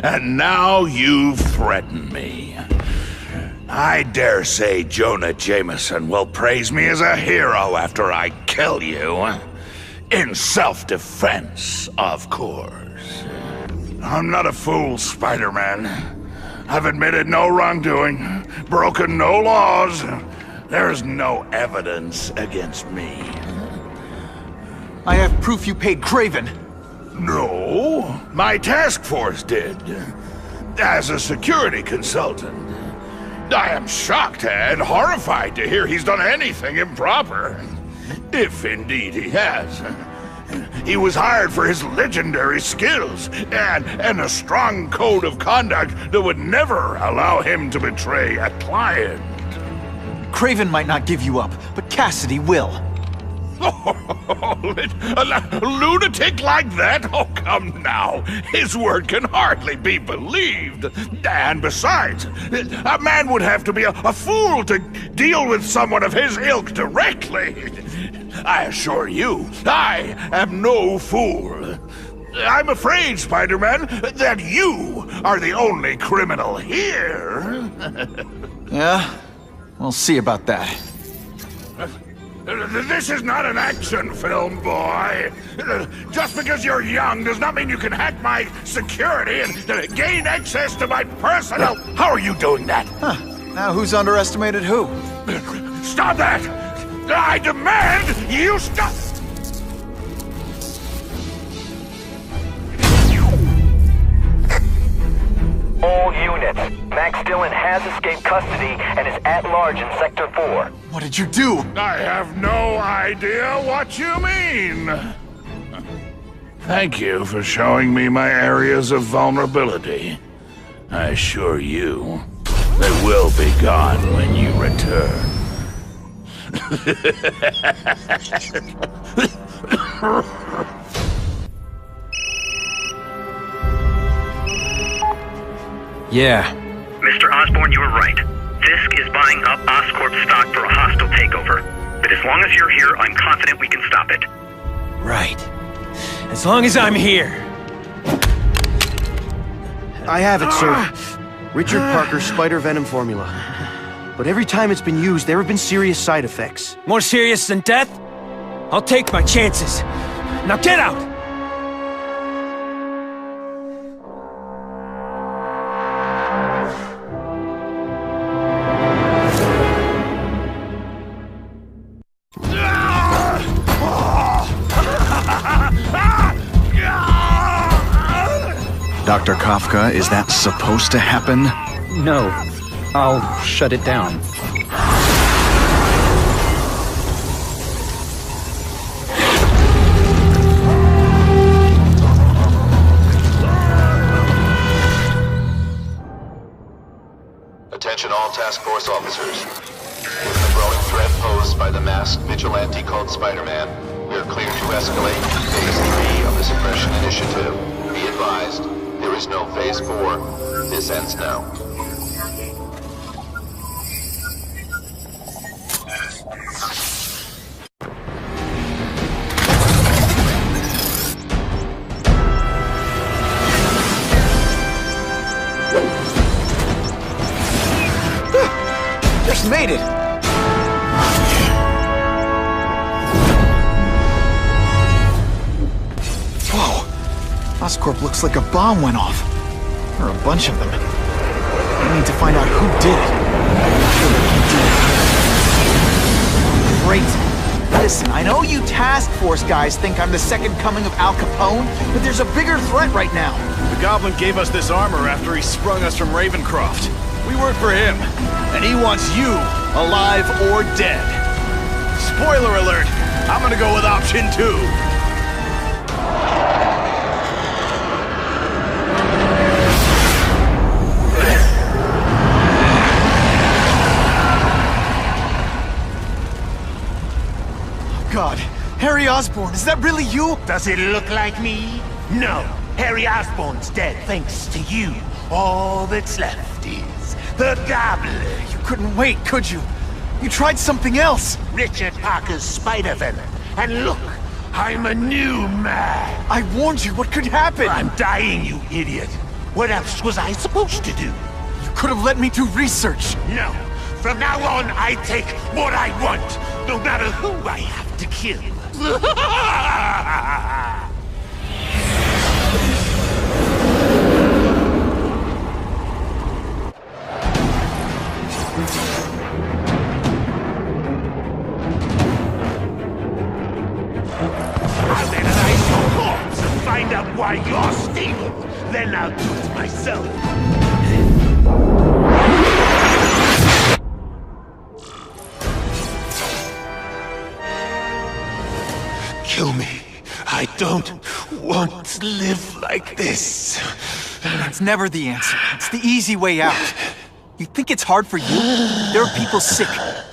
And now you threaten me. I dare say Jonah Jameson will praise me as a hero after I kill you. In self-defense, of course. I'm not a fool, Spider-Man. I've admitted no wrongdoing, broken no laws. There's no evidence against me. I have proof you paid Craven. No, my task force did. As a security consultant. I am shocked and horrified to hear he's done anything improper. If indeed he has. He was hired for his legendary skills and a strong code of conduct that would never allow him to betray a client. Craven might not give you up, but Cassidy will. A lunatic like that? Oh, come now. His word can hardly be believed. And besides, a man would have to be a fool to deal with someone of his ilk directly. I assure you, I am no fool. I'm afraid, Spider-Man, that you are the only criminal here. Yeah? We'll see about that. This is not an action film, boy. Just because you're young does not mean you can hack my security and gain access to my personal... How are you doing that? Huh. Now who's underestimated who? Stop that! I demand you stop! All units. Max Dillon has escaped custody and is at large in Sector 4. What did you do? I have no idea what you mean. Thank you for showing me my areas of vulnerability. I assure you, they will be gone when you return. Yeah. Mr. Osborn, you were right. Fisk is buying up Oscorp stock for a hostile takeover. But as long as you're here, I'm confident we can stop it. Right. As long as I'm here. I have it, sir. Richard Parker's spider venom formula. But every time it's been used, there have been serious side effects. More serious than death? I'll take my chances. Now get out! Dr. Kafka, is that supposed to happen? No. I'll shut it down. Attention all task force officers. Given the growing threat posed by the masked vigilante called Spider-Man, we are clear to escalate to Phase 3 of the Suppression Initiative. Be advised, there is no Phase 4. This ends now. Just made it! Whoa! Oscorp looks like a bomb went off. Or a bunch of them. I need to find out who did it. Great! Listen, I know you task force guys think I'm the second coming of Al Capone, but there's a bigger threat right now. The Goblin gave us this armor after he sprung us from Ravencroft. We work for him, and he wants you alive or dead. Spoiler alert, I'm gonna go with option 2. God, Harry Osborn, is that really you? Does it look like me? No, Harry Osborn's dead thanks to you. All that's left is the Goblin. You couldn't wait, could you? You tried something else. Richard Parker's spider venom. And look, I'm a new man. I warned you, what could happen? I'm dying, you idiot. What else was I supposed to do? You could have let me do research. No. From now on, I take what I want, no matter who I have to kill. I'll analyze your corpse and find out why you're stable. Then I'll do it myself. Kill me. I don't want to live like this. That's never the answer. It's the easy way out. You think it's hard for you? There are people sick,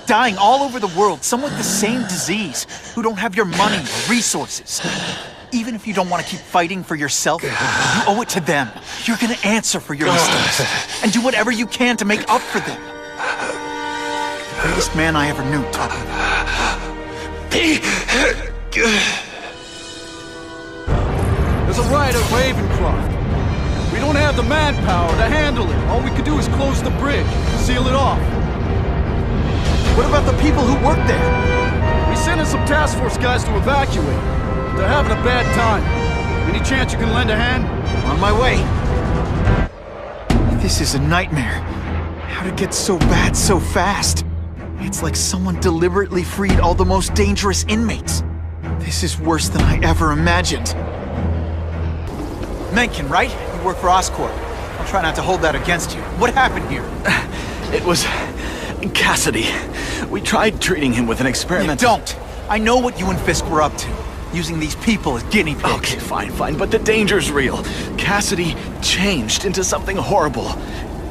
dying all over the world, some with the same disease, who don't have your money or resources. Even if you don't want to keep fighting for yourself, you owe it to them. You're gonna answer for your mistakes, and do whatever you can to make up for them. The greatest man I ever knew taught me that. There's a riot at Ravencroft. We don't have the manpower to handle it. All we could do is close the bridge, seal it off. What about the people who work there? We sent in some task force guys to evacuate. They're having a bad time. Any chance you can lend a hand? On my way. This is a nightmare. How'd it get so bad so fast? It's like someone deliberately freed all the most dangerous inmates. This is worse than I ever imagined. Mencken, right? You work for Oscorp. I'll try not to hold that against you. What happened here? It was Cassidy. We tried treating him with an experiment. You don't! I know what you and Fisk were up to. Using these people as guinea pigs. Okay, fine, but the danger's real. Cassidy changed into something horrible,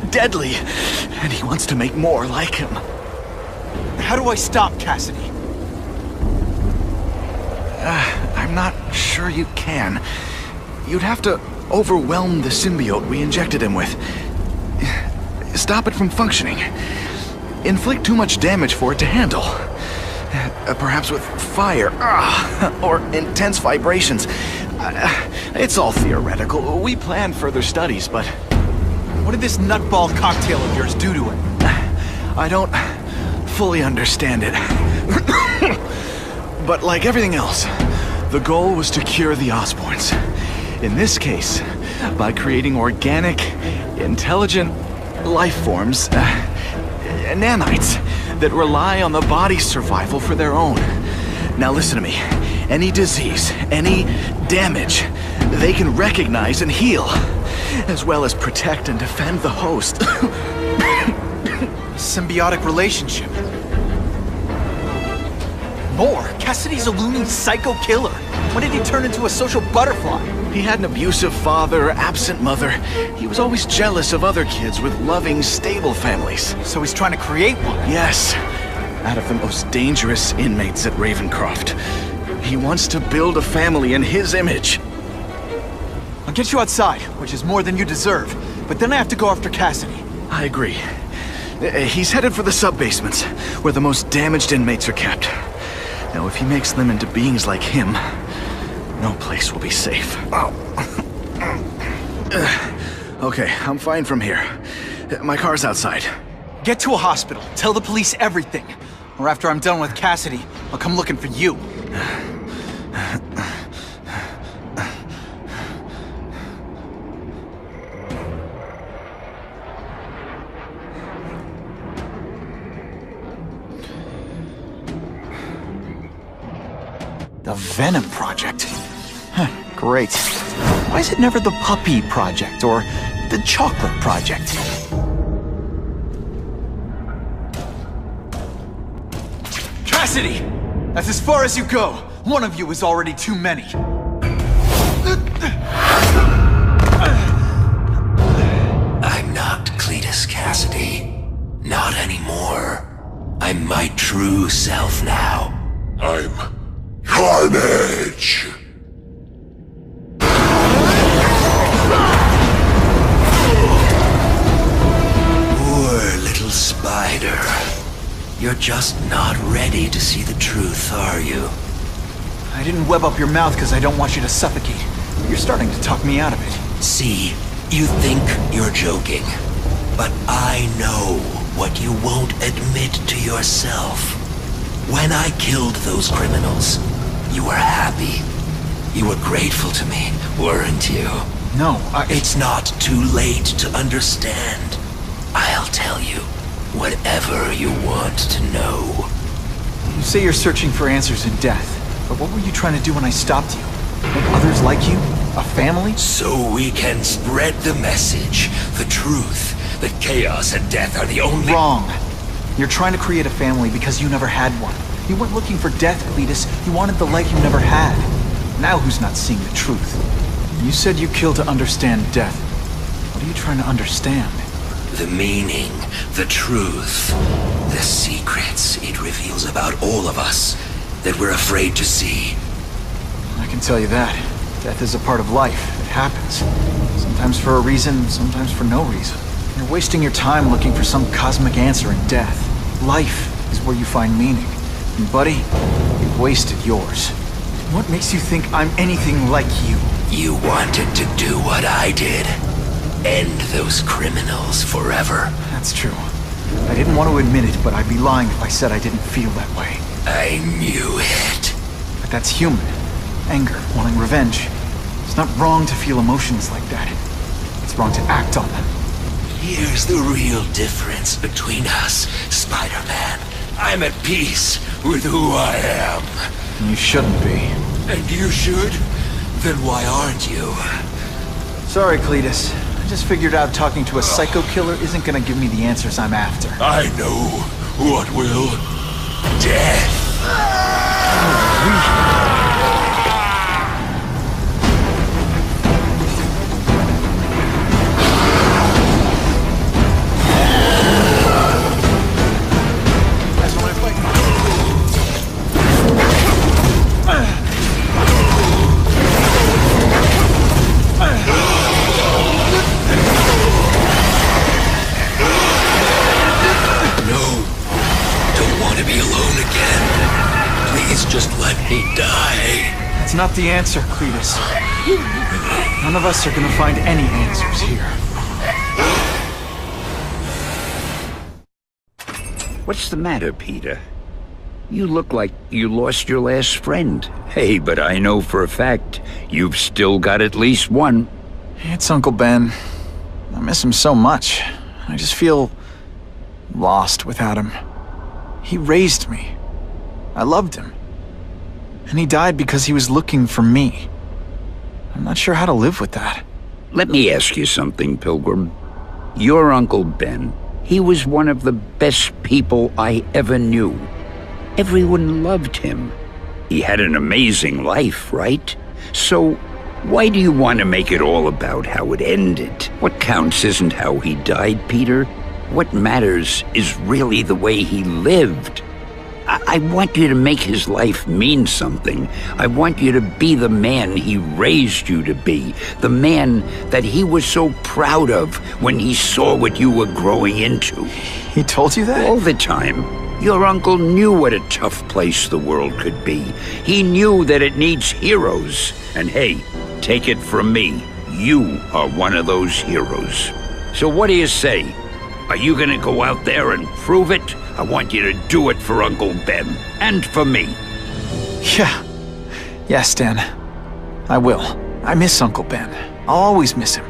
deadly, and he wants to make more like him. How do I stop Cassidy? I'm not sure you can. You'd have to overwhelm the symbiote we injected him with. Stop it from functioning. Inflict too much damage for it to handle. Perhaps with fire, or intense vibrations. It's all theoretical. We plan further studies, but... What did this nutball cocktail of yours do to him? I don't fully understand it. But like everything else, the goal was to cure the Osborns. In this case, by creating organic, intelligent life forms, nanites, that rely on the body's survival for their own. Now listen to me. Any disease, any damage, they can recognize and heal, as well as protect and defend the host. Symbiotic relationship. More? Cassidy's a loony psycho killer. When did he turn into a social butterfly? He had an abusive father, absent mother. He was always jealous of other kids with loving, stable families. So he's trying to create one? Yes. Out of the most dangerous inmates at Ravencroft. He wants to build a family in his image. I'll get you outside, which is more than you deserve. But then I have to go after Cassidy. I agree. He's headed for the sub-basements, where the most damaged inmates are kept. Now, if he makes them into beings like him, no place will be safe. Okay, I'm fine from here. My car's outside. Get to a hospital. Tell the police everything. Or after I'm done with Cassidy, I'll come looking for you. The Venom Project. Huh, great. Why is it never the Puppy Project or the Chocolate Project? Cassidy! That's as far as you go. One of you is already too many. I'm not Cletus Cassidy. Not anymore. I'm my true self now. I'm Carnage! Poor little spider. You're just not ready to see the truth, are you? I didn't web up your mouth because I don't want you to suffocate. You're starting to talk me out of it. See, you think you're joking. But I know what you won't admit to yourself. When I killed those criminals, you were happy. You were grateful to me, weren't you? No, It's not too late to understand. I'll tell you whatever you want to know. You say you're searching for answers in death, but what were you trying to do when I stopped you? Make others like you? A family? So we can spread the message, the truth, that chaos and death are the only— Wrong. You're trying to create a family because you never had one. You weren't looking for death, Cletus. You wanted the life you never had. Now who's not seeing the truth? You said you killed to understand death. What are you trying to understand? The meaning, the truth, the secrets it reveals about all of us that we're afraid to see. I can tell you that. Death is a part of life. It happens. Sometimes for a reason, sometimes for no reason. You're wasting your time looking for some cosmic answer in death. Life is where you find meaning. And buddy, you've wasted yours. What makes you think I'm anything like you? You wanted to do what I did. End those criminals forever. That's true. I didn't want to admit it, but I'd be lying if I said I didn't feel that way. I knew it. But that's human. Anger, wanting revenge. It's not wrong to feel emotions like that. It's wrong to act on them. Here's the real difference between us, Spider-Man. I'm at peace with who I am. You shouldn't be. And you should? Then why aren't you? Sorry, Cletus. I just figured out talking to a psycho killer isn't gonna give me the answers I'm after. I know what will. Death. Just let me die. That's not the answer, Cletus. None of us are gonna find any answers here. What's the matter, Peter? You look like you lost your last friend. Hey, but I know for a fact you've still got at least one. It's Uncle Ben. I miss him so much. I just feel lost without him. He raised me. I loved him. And he died because he was looking for me. I'm not sure how to live with that. Let me ask you something, Pilgrim. Your Uncle Ben, he was one of the best people I ever knew. Everyone loved him. He had an amazing life, right? So, why do you want to make it all about how it ended? What counts isn't how he died, Peter. What matters is really the way he lived. I want you to make his life mean something. I want you to be the man he raised you to be. The man that he was so proud of when he saw what you were growing into. He told you that? All the time. Your uncle knew what a tough place the world could be. He knew that it needs heroes. And hey, take it from me, you are one of those heroes. So what do you say? Are you gonna go out there and prove it? I want you to do it for Uncle Ben, and for me. Yeah. Yes, Dan. I will. I miss Uncle Ben. I'll always miss him.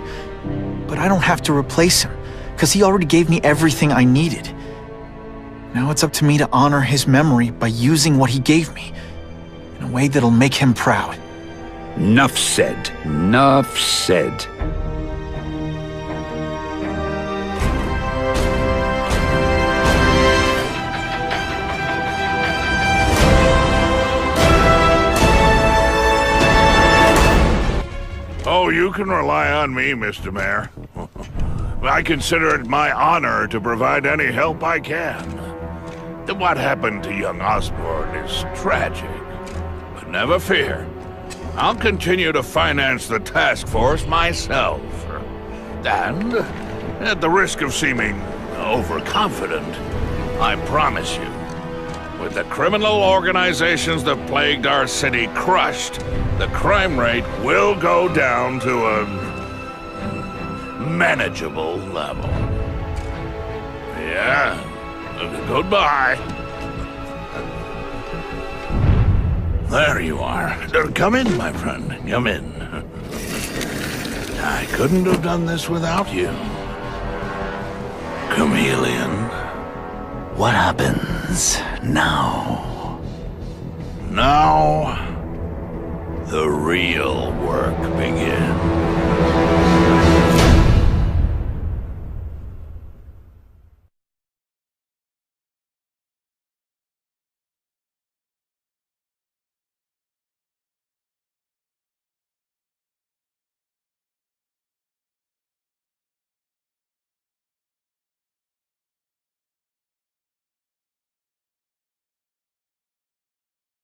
But I don't have to replace him, because he already gave me everything I needed. Now it's up to me to honor his memory by using what he gave me, in a way that'll make him proud. Nuff said. Nuff said. Oh, you can rely on me, Mr. Mayor. I consider it my honor to provide any help I can. What happened to young Osborn is tragic, but never fear. I'll continue to finance the task force myself. And, at the risk of seeming overconfident, I promise you, with the criminal organizations that plagued our city crushed, the crime rate will go down to a manageable level. Yeah, goodbye. There you are. Come in, my friend. Come in. I couldn't have done this without you. Chameleon. What happens now? Now, the real work begins.